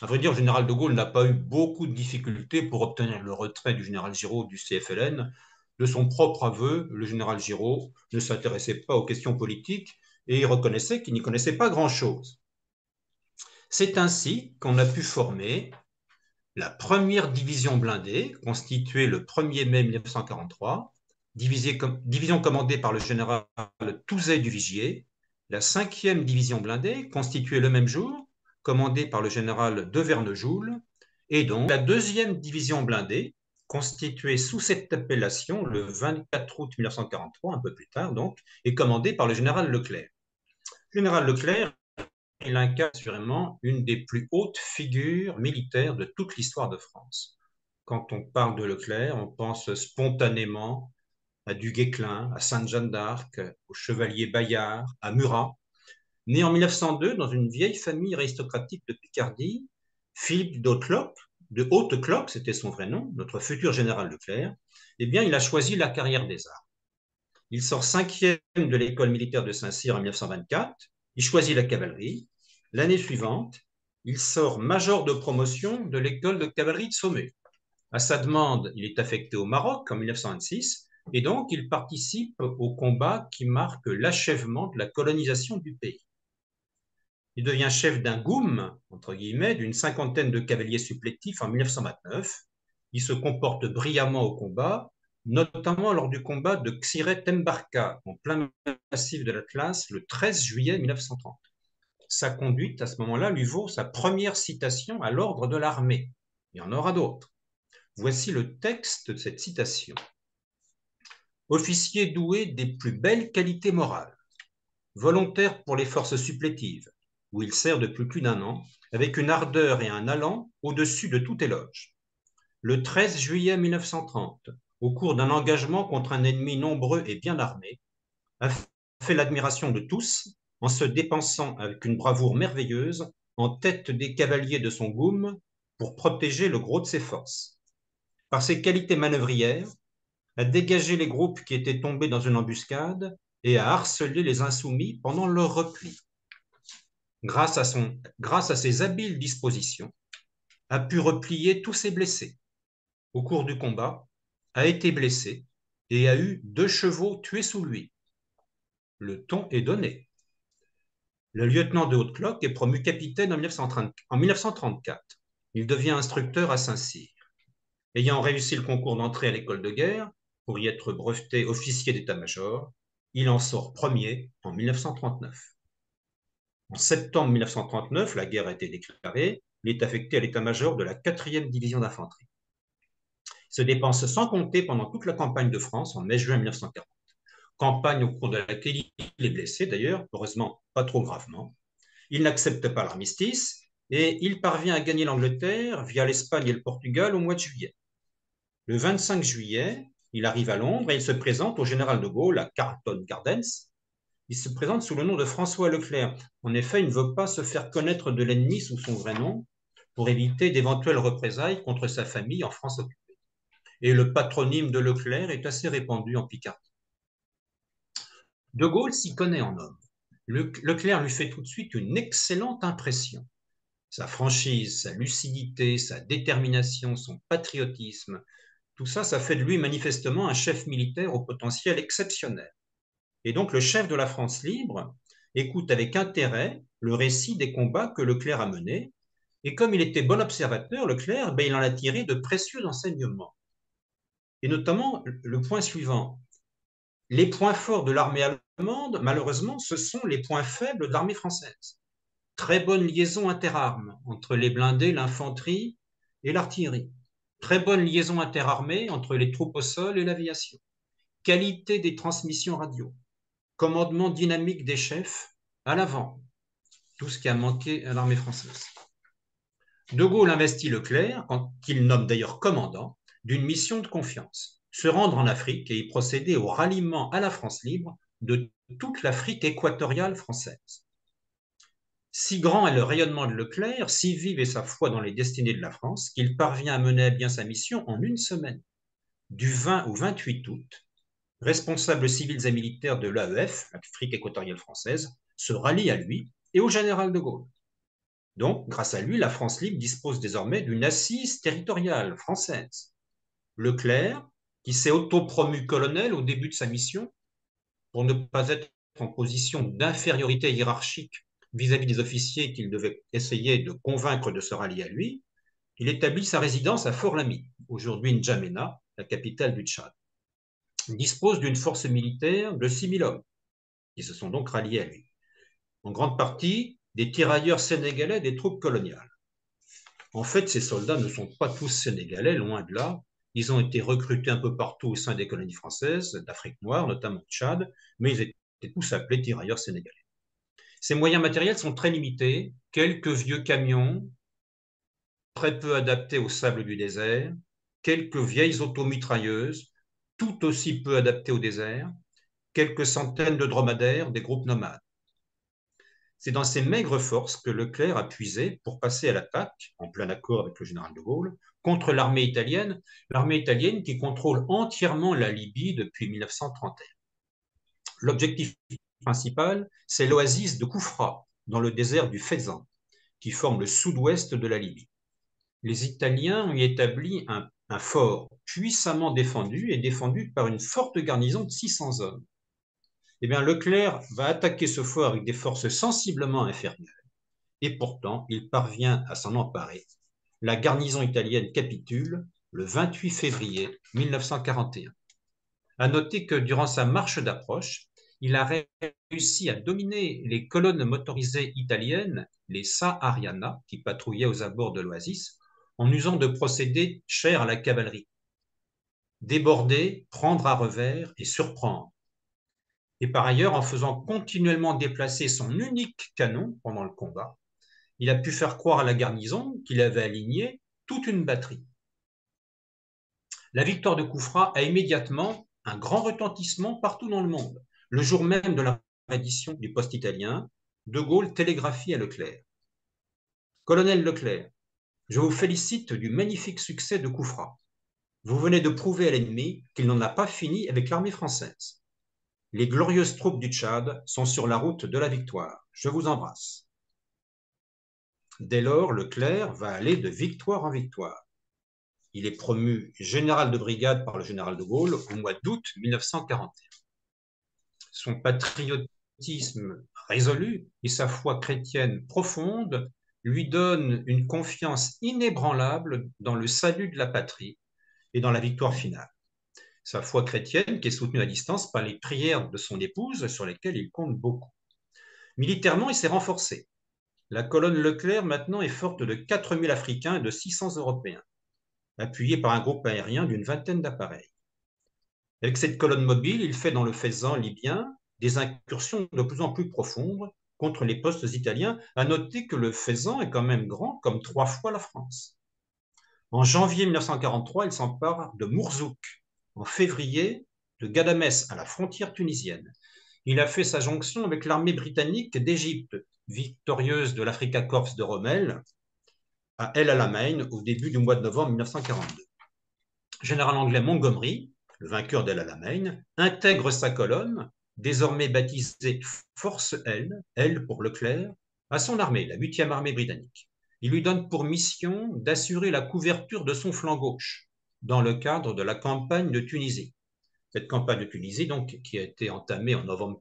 À vrai dire, le général de Gaulle n'a pas eu beaucoup de difficultés pour obtenir le retrait du général Giraud du CFLN. De son propre aveu, le général Giraud ne s'intéressait pas aux questions politiques et il reconnaissait qu'il n'y connaissait pas grand-chose. C'est ainsi qu'on a pu former la première division blindée, constituée le 1er mai 1943, division commandée par le général Touzet du Vigier, la 5e division blindée, constituée le même jour, commandée par le général Deverne-Joule, et donc la 2e division blindée, constituée sous cette appellation le 24 août 1943, un peu plus tard donc, et commandée par le général Leclerc. Le général Leclerc, il incarne assurément une des plus hautes figures militaires de toute l'histoire de France. Quand on parle de Leclerc, on pense spontanément à Du Guesclin, à Sainte-Jeanne d'Arc, au chevalier Bayard, à Murat. Né en 1902 dans une vieille famille aristocratique de Picardie, Philippe de Haute-Cloque, c'était son vrai nom, notre futur général Leclerc, eh bien, il a choisi la carrière des armes. Il sort 5e de l'école militaire de Saint-Cyr en 1924, il choisit la cavalerie. L'année suivante, il sort major de promotion de l'école de cavalerie de Saumur. À sa demande, il est affecté au Maroc en 1926 et donc il participe au combat qui marque l'achèvement de la colonisation du pays. Il devient chef d'un goum, entre guillemets, d'une cinquantaine de cavaliers supplétifs en 1929. Il se comporte brillamment au combat, notamment lors du combat de Xiret Mbarka, en plein massif de l'Atlas, le 13 juillet 1930. Sa conduite, à ce moment-là, lui vaut sa première citation à l'ordre de l'armée. Il y en aura d'autres. Voici le texte de cette citation. Officier doué des plus belles qualités morales, volontaire pour les forces supplétives, où il sert depuis plus d'un an, avec une ardeur et un allant au-dessus de tout éloge. Le 13 juillet 1930, au cours d'un engagement contre un ennemi nombreux et bien armé, a fait l'admiration de tous en se dépensant avec une bravoure merveilleuse en tête des cavaliers de son goum pour protéger le gros de ses forces. Par ses qualités manœuvrières, a dégagé les groupes qui étaient tombés dans une embuscade et a harcelé les insoumis pendant leur repli. Grâce à ses habiles dispositions, a pu replier tous ses blessés. Au cours du combat, a été blessé et a eu 2 chevaux tués sous lui. Le ton est donné. Le lieutenant de Haute-Cloque est promu capitaine en 1934. Il devient instructeur à Saint-Cyr. Ayant réussi le concours d'entrée à l'école de guerre, pour y être breveté officier d'état-major, il en sort premier en 1939. En septembre 1939, la guerre a été déclarée, il est affecté à l'état-major de la 4e division d'infanterie. Il se dépense sans compter pendant toute la campagne de France en mai-juin 1940. Campagne au cours de laquelle il est blessé d'ailleurs, heureusement pas trop gravement. Il n'accepte pas l'armistice et il parvient à gagner l'Angleterre via l'Espagne et le Portugal au mois de juillet. Le 25 juillet, il arrive à Londres et il se présente au général de Gaulle à Carlton Gardens. Il se présente sous le nom de François Leclerc. En effet, il ne veut pas se faire connaître de l'ennemi sous son vrai nom pour éviter d'éventuelles représailles contre sa famille en France occupée. Et le patronyme de Leclerc est assez répandu en Picardie. De Gaulle s'y connaît en homme. Leclerc lui fait tout de suite une excellente impression. Sa franchise, sa lucidité, sa détermination, son patriotisme, tout ça, ça fait de lui manifestement un chef militaire au potentiel exceptionnel. Et donc le chef de la France libre écoute avec intérêt le récit des combats que Leclerc a menés. Et comme il était bon observateur, Leclerc, il en a tiré de précieux enseignements. Et notamment le point suivant. Les points forts de l'armée allemande, malheureusement, ce sont les points faibles de l'armée française. Très bonne liaison interarmes entre les blindés, l'infanterie et l'artillerie. Très bonne liaison interarmée entre les troupes au sol et l'aviation. Qualité des transmissions radio. Commandement dynamique des chefs à l'avant. Tout ce qui a manqué à l'armée française. De Gaulle investit Leclerc, qu'il nomme d'ailleurs commandant, d'une mission de confiance. Se rendre en Afrique et y procéder au ralliement à la France libre de toute l'Afrique équatoriale française. Si grand est le rayonnement de Leclerc, si vive est sa foi dans les destinées de la France, qu'il parvient à mener à bien sa mission en une semaine. Du 20 au 28 août, responsables civils et militaires de l'AEF, l'Afrique équatoriale française, se rallient à lui et au général de Gaulle. Donc, grâce à lui, la France libre dispose désormais d'une assise territoriale française. Leclerc, qui s'est autopromu colonel au début de sa mission, pour ne pas être en position d'infériorité hiérarchique vis-à-vis des officiers qu'il devait essayer de convaincre de se rallier à lui, il établit sa résidence à Fort-Lamy, aujourd'hui N'Djamena, la capitale du Tchad. Il dispose d'une force militaire de 6 000 hommes, qui se sont donc ralliés à lui. En grande partie, des tirailleurs sénégalais des troupes coloniales. En fait, ces soldats ne sont pas tous sénégalais, loin de là. Ils ont été recrutés un peu partout au sein des colonies françaises, d'Afrique noire, notamment au Tchad, mais ils étaient tous appelés tirailleurs sénégalais. Ces moyens matériels sont très limités, quelques vieux camions, très peu adaptés au sable du désert, quelques vieilles automitrailleuses, tout aussi peu adaptées au désert, quelques centaines de dromadaires, des groupes nomades. C'est dans ces maigres forces que Leclerc a puisé pour passer à l'attaque, en plein accord avec le général de Gaulle, contre l'armée italienne qui contrôle entièrement la Libye depuis 1931. L'objectif principal, c'est l'oasis de Koufra, dans le désert du Fezzan, qui forme le sud-ouest de la Libye. Les Italiens ont y établi un fort puissamment défendu et défendu par une forte garnison de 600 hommes. Eh bien, Leclerc va attaquer ce fort avec des forces sensiblement inférieures, et pourtant, il parvient à s'en emparer. La garnison italienne capitule le 28 février 1941. À noter que durant sa marche d'approche, il a réussi à dominer les colonnes motorisées italiennes, les Sahariana, qui patrouillaient aux abords de l'Oasis, en usant de procédés chers à la cavalerie. Déborder, prendre à revers et surprendre. Et par ailleurs, en faisant continuellement déplacer son unique canon pendant le combat, il a pu faire croire à la garnison qu'il avait aligné toute une batterie. La victoire de Koufra a immédiatement un grand retentissement partout dans le monde. Le jour même de la reddition du poste italien, De Gaulle télégraphie à Leclerc. Colonel Leclerc, je vous félicite du magnifique succès de Koufra. Vous venez de prouver à l'ennemi qu'il n'en a pas fini avec l'armée française. Les glorieuses troupes du Tchad sont sur la route de la victoire. Je vous embrasse. Dès lors, Leclerc va aller de victoire en victoire. Il est promu général de brigade par le général de Gaulle au mois d'août 1941. Son patriotisme résolu et sa foi chrétienne profonde lui donnent une confiance inébranlable dans le salut de la patrie et dans la victoire finale. Sa foi chrétienne qui est soutenue à distance par les prières de son épouse sur lesquelles il compte beaucoup. Militairement, il s'est renforcé. La colonne Leclerc maintenant est forte de 4000 Africains et de 600 Européens, appuyée par un groupe aérien d'une vingtaine d'appareils. Avec cette colonne mobile, il fait dans le Fezzan libyen des incursions de plus en plus profondes contre les postes italiens. À noter que le Fezzan est quand même grand comme 3 fois la France. En janvier 1943, il s'empare de Mourzouk. En février, de Ghadamès, à la frontière tunisienne. Il a fait sa jonction avec l'armée britannique d'Égypte, victorieuse de l'Africa Corps de Rommel, à El Alamein au début du mois de novembre 1942. Général anglais Montgomery, le vainqueur d'El Alamein, intègre sa colonne, désormais baptisée Force L, L pour Leclerc, à son armée, la 8e armée britannique. Il lui donne pour mission d'assurer la couverture de son flanc gauche dans le cadre de la campagne de Tunisie. Cette campagne de Tunisie, donc, qui a été entamée en novembre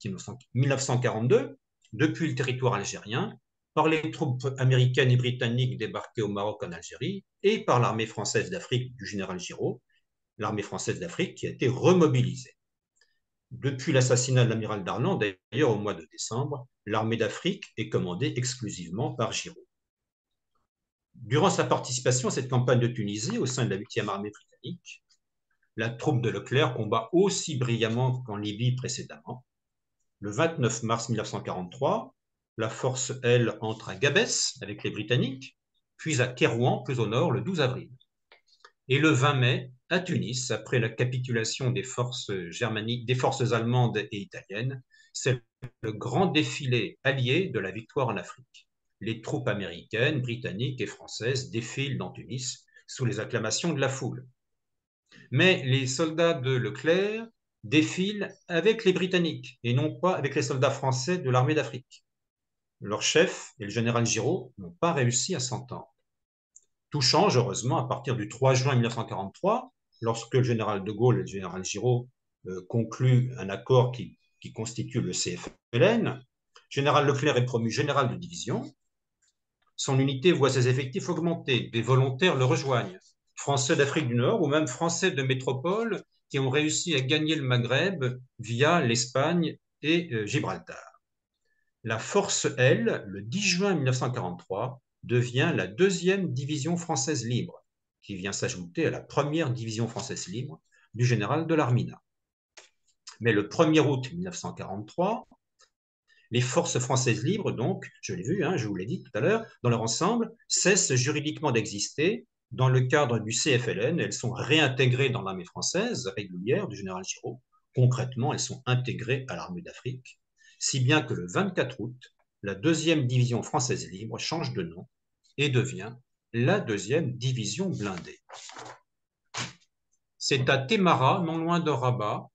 1942, depuis le territoire algérien, par les troupes américaines et britanniques débarquées au Maroc en Algérie et par l'armée française d'Afrique du général Giraud, l'armée française d'Afrique qui a été remobilisée. Depuis l'assassinat de l'amiral Darlan, d'ailleurs au mois de décembre, l'armée d'Afrique est commandée exclusivement par Giraud. Durant sa participation à cette campagne de Tunisie au sein de la 8e armée britannique, la troupe de Leclerc combat aussi brillamment qu'en Libye précédemment. Le 29 mars 1943, la force L entre à Gabès avec les Britanniques, puis à Kérouan, plus au nord, le 12 avril. Et le 20 mai, à Tunis, après la capitulation des forces allemandes et italiennes, c'est le grand défilé allié de la victoire en Afrique. Les troupes américaines, britanniques et françaises défilent dans Tunis sous les acclamations de la foule. Mais les soldats de Leclerc défilent avec les Britanniques et non pas avec les soldats français de l'armée d'Afrique. Leur chef et le général Giraud n'ont pas réussi à s'entendre. Tout change heureusement à partir du 3 juin 1943, lorsque le général de Gaulle et le général Giraud concluent un accord qui constitue le CFLN. Général Leclerc est promu général de division. Son unité voit ses effectifs augmenter, des volontaires le rejoignent. Français d'Afrique du Nord ou même Français de métropole qui ont réussi à gagner le Maghreb via l'Espagne et Gibraltar. La force L, le 10 juin 1943, devient la 2e division française libre, qui vient s'ajouter à la 1re division française libre du général de l'Armina. Mais le 1er août 1943, les forces françaises libres, donc, je l'ai vu, je vous l'ai dit tout à l'heure, dans leur ensemble, cessent juridiquement d'exister. Dans le cadre du CFLN, elles sont réintégrées dans l'armée française régulière du général Giraud. Concrètement, elles sont intégrées à l'armée d'Afrique, si bien que le 24 août, la 2e division française libre change de nom et devient la 2e division blindée. C'est à Témara, non loin de Rabat,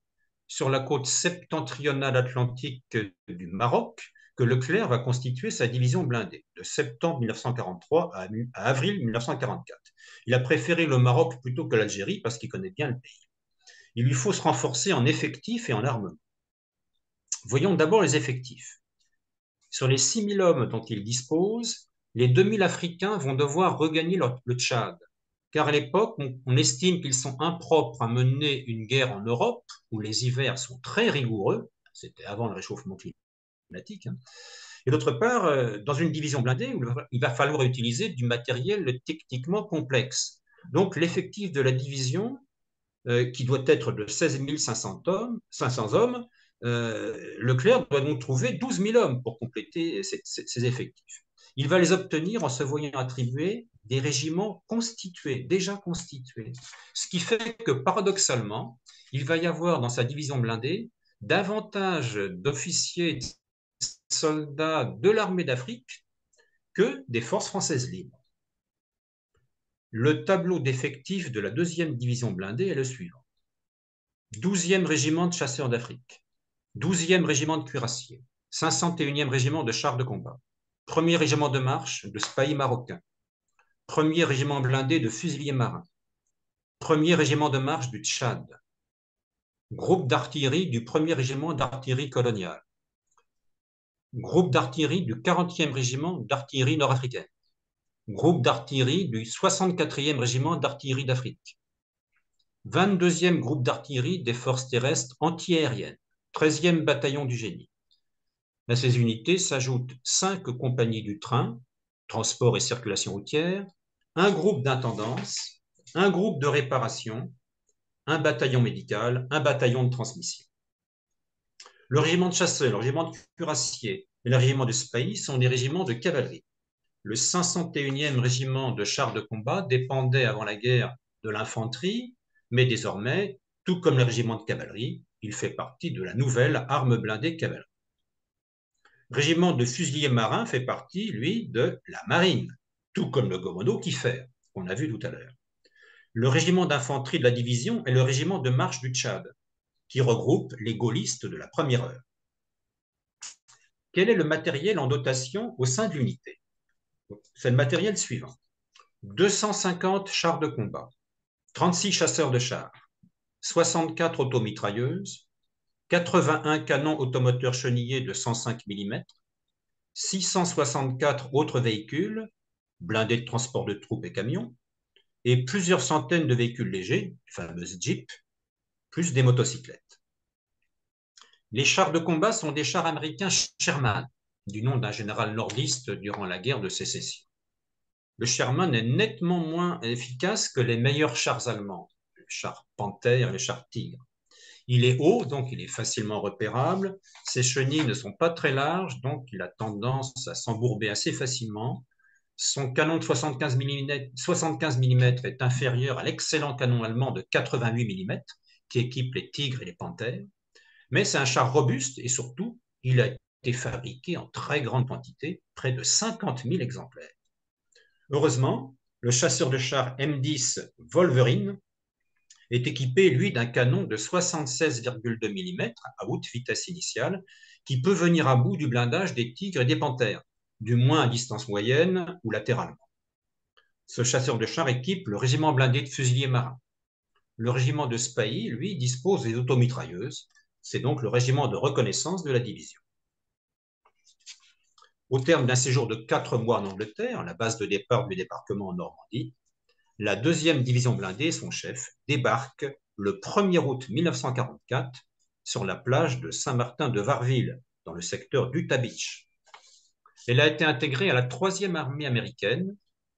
sur la côte septentrionale atlantique du Maroc, que Leclerc va constituer sa division blindée, de septembre 1943 à avril 1944. Il a préféré le Maroc plutôt que l'Algérie parce qu'il connaît bien le pays. Il lui faut se renforcer en effectifs et en armement. Voyons d'abord les effectifs. Sur les 6000 hommes dont il dispose, les 2000 Africains vont devoir regagner le Tchad, car à l'époque, on estime qu'ils sont impropres à mener une guerre en Europe, où les hivers sont très rigoureux, c'était avant le réchauffement climatique, et d'autre part, dans une division blindée, où il va falloir utiliser du matériel techniquement complexe. Donc l'effectif de la division, qui doit être de 16 500 hommes, Leclerc doit donc trouver 12 000 hommes pour compléter ces effectifs. Il va les obtenir en se voyant attribuer des régiments constitués, déjà constitués. Ce qui fait que, paradoxalement, il va y avoir dans sa division blindée davantage d'officiers et de soldats de l'armée d'Afrique que des forces françaises libres. Le tableau d'effectifs de la 2e division blindée est le suivant. 12e régiment de chasseurs d'Afrique, 12e régiment de cuirassiers, 501e régiment de chars de combat, Premier régiment de marche de Spahis marocain. Premier régiment blindé de fusiliers marins. Premier régiment de marche du Tchad. Groupe d'artillerie du 1er régiment d'artillerie coloniale. Groupe d'artillerie du 40e régiment d'artillerie nord-africaine. Groupe d'artillerie du 64e régiment d'artillerie d'Afrique. 22e groupe d'artillerie des forces terrestres antiaériennes. 13e bataillon du génie. À ces unités s'ajoutent 5 compagnies du train, transport et circulation routière, un groupe d'intendance, un groupe de réparation, un bataillon médical, un bataillon de transmission. Le régiment de chasseurs, le régiment de cuirassiers et le régiment de Spahis sont des régiments de cavalerie. Le 501e régiment de chars de combat dépendait avant la guerre de l'infanterie, mais désormais, tout comme le régiment de cavalerie, il fait partie de la nouvelle arme blindée cavalerie. Le régiment de fusiliers marins fait partie, lui, de la marine, tout comme le commando Kiefer, qu'on a vu tout à l'heure. Le régiment d'infanterie de la division est le régiment de marche du Tchad, qui regroupe les gaullistes de la première heure. Quel est le matériel en dotation au sein de l'unité? C'est le matériel suivant. 250 chars de combat, 36 chasseurs de chars, 64 automitrailleuses, 81 canons automoteurs chenillés de 105 mm, 664 autres véhicules, blindés de transport de troupes et camions, et plusieurs centaines de véhicules légers, les fameuses jeeps, plus des motocyclettes. Les chars de combat sont des chars américains Sherman, du nom d'un général nordiste durant la guerre de sécession. Le Sherman est nettement moins efficace que les meilleurs chars allemands, les chars Panther et les chars Tigre. Il est haut, donc il est facilement repérable. Ses chenilles ne sont pas très larges, donc il a tendance à s'embourber assez facilement. Son canon de 75 mm est inférieur à l'excellent canon allemand de 88 mm qui équipe les Tigres et les Panthères. Mais c'est un char robuste et surtout, il a été fabriqué en très grande quantité, près de 50 000 exemplaires. Heureusement, le chasseur de chars M10 Wolverine est équipé, lui, d'un canon de 76,2 mm à haute vitesse initiale qui peut venir à bout du blindage des Tigres et des Panthères, du moins à distance moyenne ou latéralement. Ce chasseur de chars équipe le régiment blindé de fusiliers marins. Le régiment de Spahis, lui, dispose des automitrailleuses. C'est donc le régiment de reconnaissance de la division. Au terme d'un séjour de 4 mois en Angleterre, la base de départ du débarquement en Normandie, la 2e division blindée et son chef débarquent le 1er août 1944 sur la plage de Saint-Martin-de-Varreville, dans le secteur d'Utah Beach. Elle a été intégrée à la 3e armée américaine,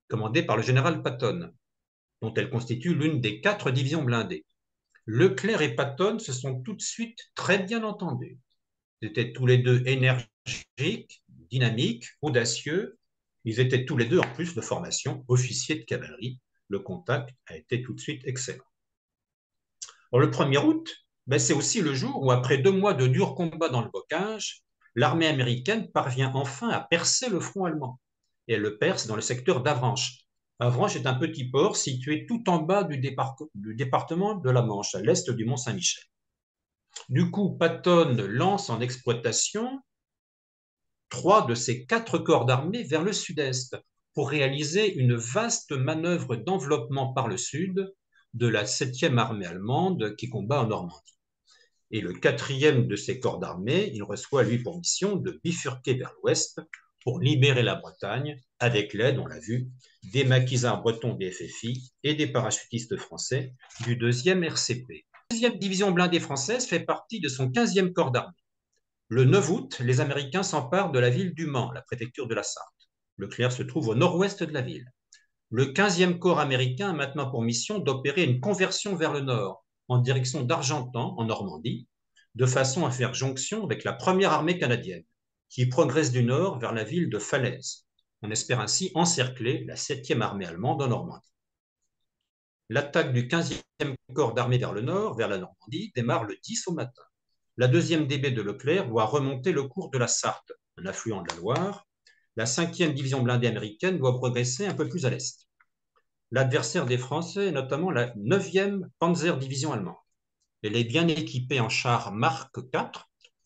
commandée par le général Patton, dont elle constitue l'une des 4 divisions blindées. Leclerc et Patton se sont tout de suite très bien entendus. Ils étaient tous les deux énergiques, dynamiques, audacieux. Ils étaient tous les deux, en plus de formation, officiers de cavalerie. Le contact a été tout de suite excellent. Alors, le 1er août, c'est aussi le jour où, après 2 mois de durs combats dans le bocage, l'armée américaine parvient enfin à percer le front allemand. Et elle le perce dans le secteur d'Avranches. Avranches est un petit port situé tout en bas du département de la Manche, à l'est du Mont-Saint-Michel. Du coup, Patton lance en exploitation 3 de ses 4 corps d'armée vers le sud-est pour réaliser une vaste manœuvre d'enveloppement par le sud de la 7e armée allemande qui combat en Normandie. Et le 4e de ses corps d'armée, il reçoit, lui, pour mission de bifurquer vers l'ouest pour libérer la Bretagne avec l'aide, on l'a vu, des maquisards bretons des FFI et des parachutistes français du 2e RCP. La 2e division blindée française fait partie de son 15e corps d'armée. Le 9 août, les Américains s'emparent de la ville du Mans, la préfecture de la Sarthe. Leclerc se trouve au nord-ouest de la ville. Le 15e corps américain a maintenant pour mission d'opérer une conversion vers le nord, en direction d'Argentan, en Normandie, de façon à faire jonction avec la première armée canadienne, qui progresse du nord vers la ville de Falaise. On espère ainsi encercler la 7e armée allemande en Normandie. L'attaque du 15e corps d'armée vers le nord, vers la Normandie, démarre le 10 au matin. La 2e DB de Leclerc doit remonter le cours de la Sarthe, un affluent de la Loire. La 5e division blindée américaine doit progresser un peu plus à l'est. L'adversaire des Français est notamment la 9e Panzer Division allemande. Elle est bien équipée en char Mark IV,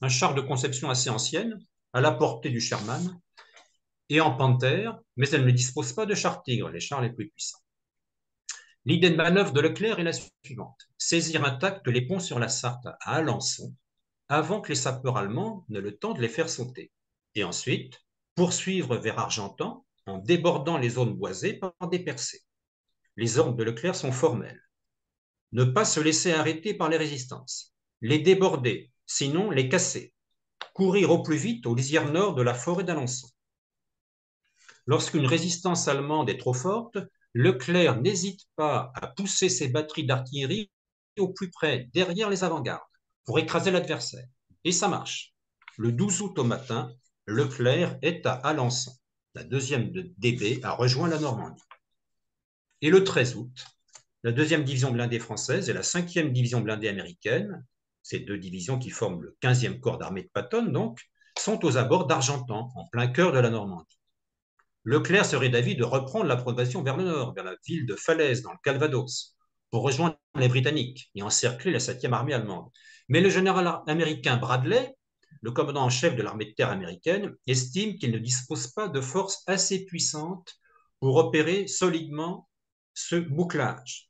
un char de conception assez ancienne, à la portée du Sherman, et en panthère, mais elle ne dispose pas de chars tigres, les chars les plus puissants. L'idée de manœuvre de Leclerc est la suivante: saisir intacts les ponts sur la Sarthe à Alençon, avant que les sapeurs allemands n'aient le temps de les faire sauter. Et ensuite, poursuivre vers Argentan en débordant les zones boisées par des percées. Les ordres de Leclerc sont formels. Ne pas se laisser arrêter par les résistances. Les déborder, sinon les casser. Courir au plus vite aux lisières nord de la forêt d'Alençon. Lorsqu'une résistance allemande est trop forte, Leclerc n'hésite pas à pousser ses batteries d'artillerie au plus près, derrière les avant-gardes, pour écraser l'adversaire. Et ça marche. Le 12 août au matin, Leclerc est à Alençon. La 2e de DB a rejoint la Normandie. Et le 13 août, la 2e division blindée française et la 5e division blindée américaine, ces deux divisions qui forment le 15e corps d'armée de Patton, donc, sont aux abords d'Argentan, en plein cœur de la Normandie. Leclerc serait d'avis de reprendre la progression vers le nord, vers la ville de Falaise, dans le Calvados, pour rejoindre les Britanniques et encercler la 7e armée allemande. Mais le général américain Bradley, le commandant en chef de l'armée de terre américaine, estime qu'il ne dispose pas de forces assez puissantes pour opérer solidement ce bouclage.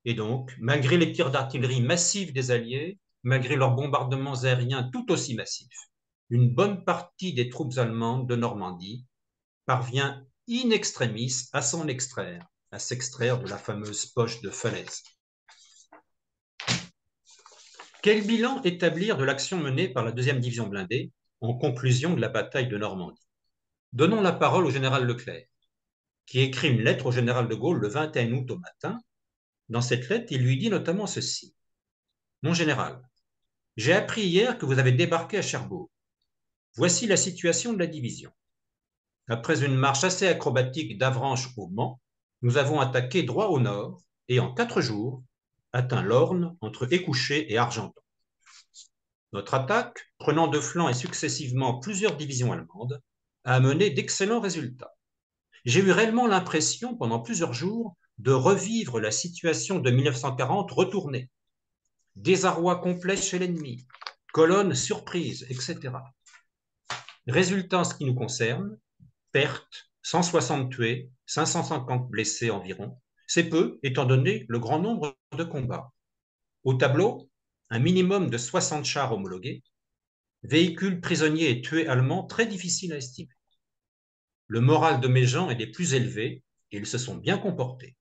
Et donc, malgré les tirs d'artillerie massifs des Alliés, malgré leurs bombardements aériens tout aussi massifs, une bonne partie des troupes allemandes de Normandie parvient in extremis à s'en extraire, à s'extraire de la fameuse poche de Falaise. Quel bilan établir de l'action menée par la 2e division blindée en conclusion de la bataille de Normandie? Donnons la parole au général Leclerc, qui écrit une lettre au général de Gaulle le 21 août au matin. Dans cette lettre, il lui dit notamment ceci: Mon général, j'ai appris hier que vous avez débarqué à Cherbourg. Voici la situation de la division. Après une marche assez acrobatique d'Avranches au Mans, nous avons attaqué droit au nord et en 4 jours atteint l'Orne entre Écouché et Argentan. Notre attaque, prenant de flanc et successivement plusieurs divisions allemandes, a amené d'excellents résultats. J'ai eu réellement l'impression, pendant plusieurs jours, de revivre la situation de 1940 retournée. Désarroi complet chez l'ennemi, colonne surprise, etc. Résultat en ce qui nous concerne, pertes, 160 tués, 550 blessés environ. C'est peu, étant donné le grand nombre de combats. Au tableau, un minimum de 60 chars homologués, véhicules prisonniers et tués allemands très difficiles à estimer. Le moral de mes gens est des plus élevés et ils se sont bien comportés.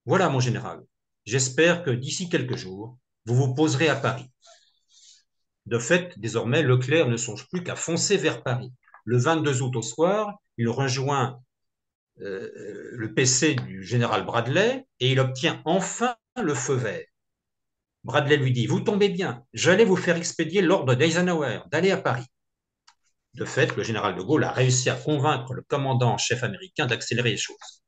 Voilà, mon général. J'espère que d'ici quelques jours, vous vous poserez à Paris. De fait, désormais, Leclerc ne songe plus qu'à foncer vers Paris. Le 22 août au soir, il rejoint le PC du général Bradley et il obtient enfin le feu vert. Bradley lui dit: Vous tombez bien, j'allais vous faire expédier l'ordre d'Eisenhower d'aller à Paris. De fait, le général de Gaulle a réussi à convaincre le commandant en chef américain d'accélérer les choses.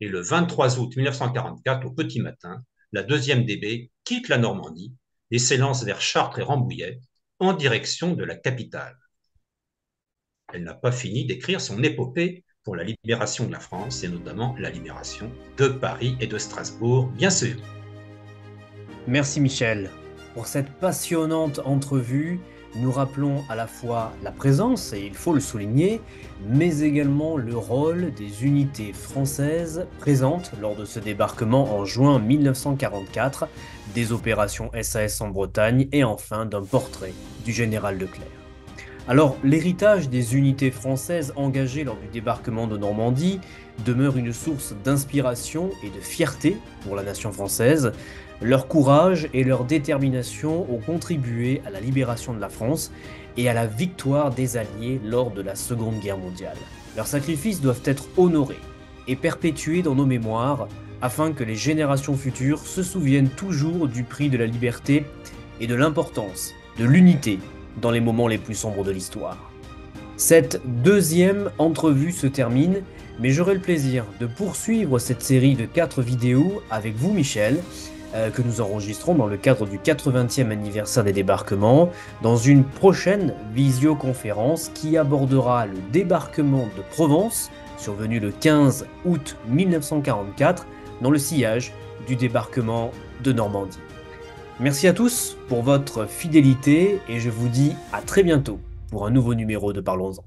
Et le 23 août 1944, au petit matin, la 2e DB quitte la Normandie et s'élance vers Chartres et Rambouillet en direction de la capitale. Elle n'a pas fini d'écrire son épopée pour la libération de la France et notamment la libération de Paris et de Strasbourg, bien sûr. Merci Michel. Pour cette passionnante entrevue, nous rappelons à la fois la présence, et il faut le souligner, mais également le rôle des unités françaises présentes lors de ce débarquement en juin 1944, des opérations SAS en Bretagne et enfin d'un portrait du général Leclerc. Alors, l'héritage des unités françaises engagées lors du débarquement de Normandie demeure une source d'inspiration et de fierté pour la nation française. Leur courage et leur détermination ont contribué à la libération de la France et à la victoire des Alliés lors de la Seconde Guerre mondiale. Leurs sacrifices doivent être honorés et perpétués dans nos mémoires afin que les générations futures se souviennent toujours du prix de la liberté et de l'importance de l'unité dans les moments les plus sombres de l'histoire. Cette 2e entrevue se termine, mais j'aurai le plaisir de poursuivre cette série de 4 vidéos avec vous Michel, que nous enregistrons dans le cadre du 80e anniversaire des débarquements, dans une prochaine visioconférence qui abordera le débarquement de Provence, survenu le 15 août 1944, dans le sillage du débarquement de Normandie. Merci à tous pour votre fidélité et je vous dis à très bientôt pour un nouveau numéro de Parlons-en.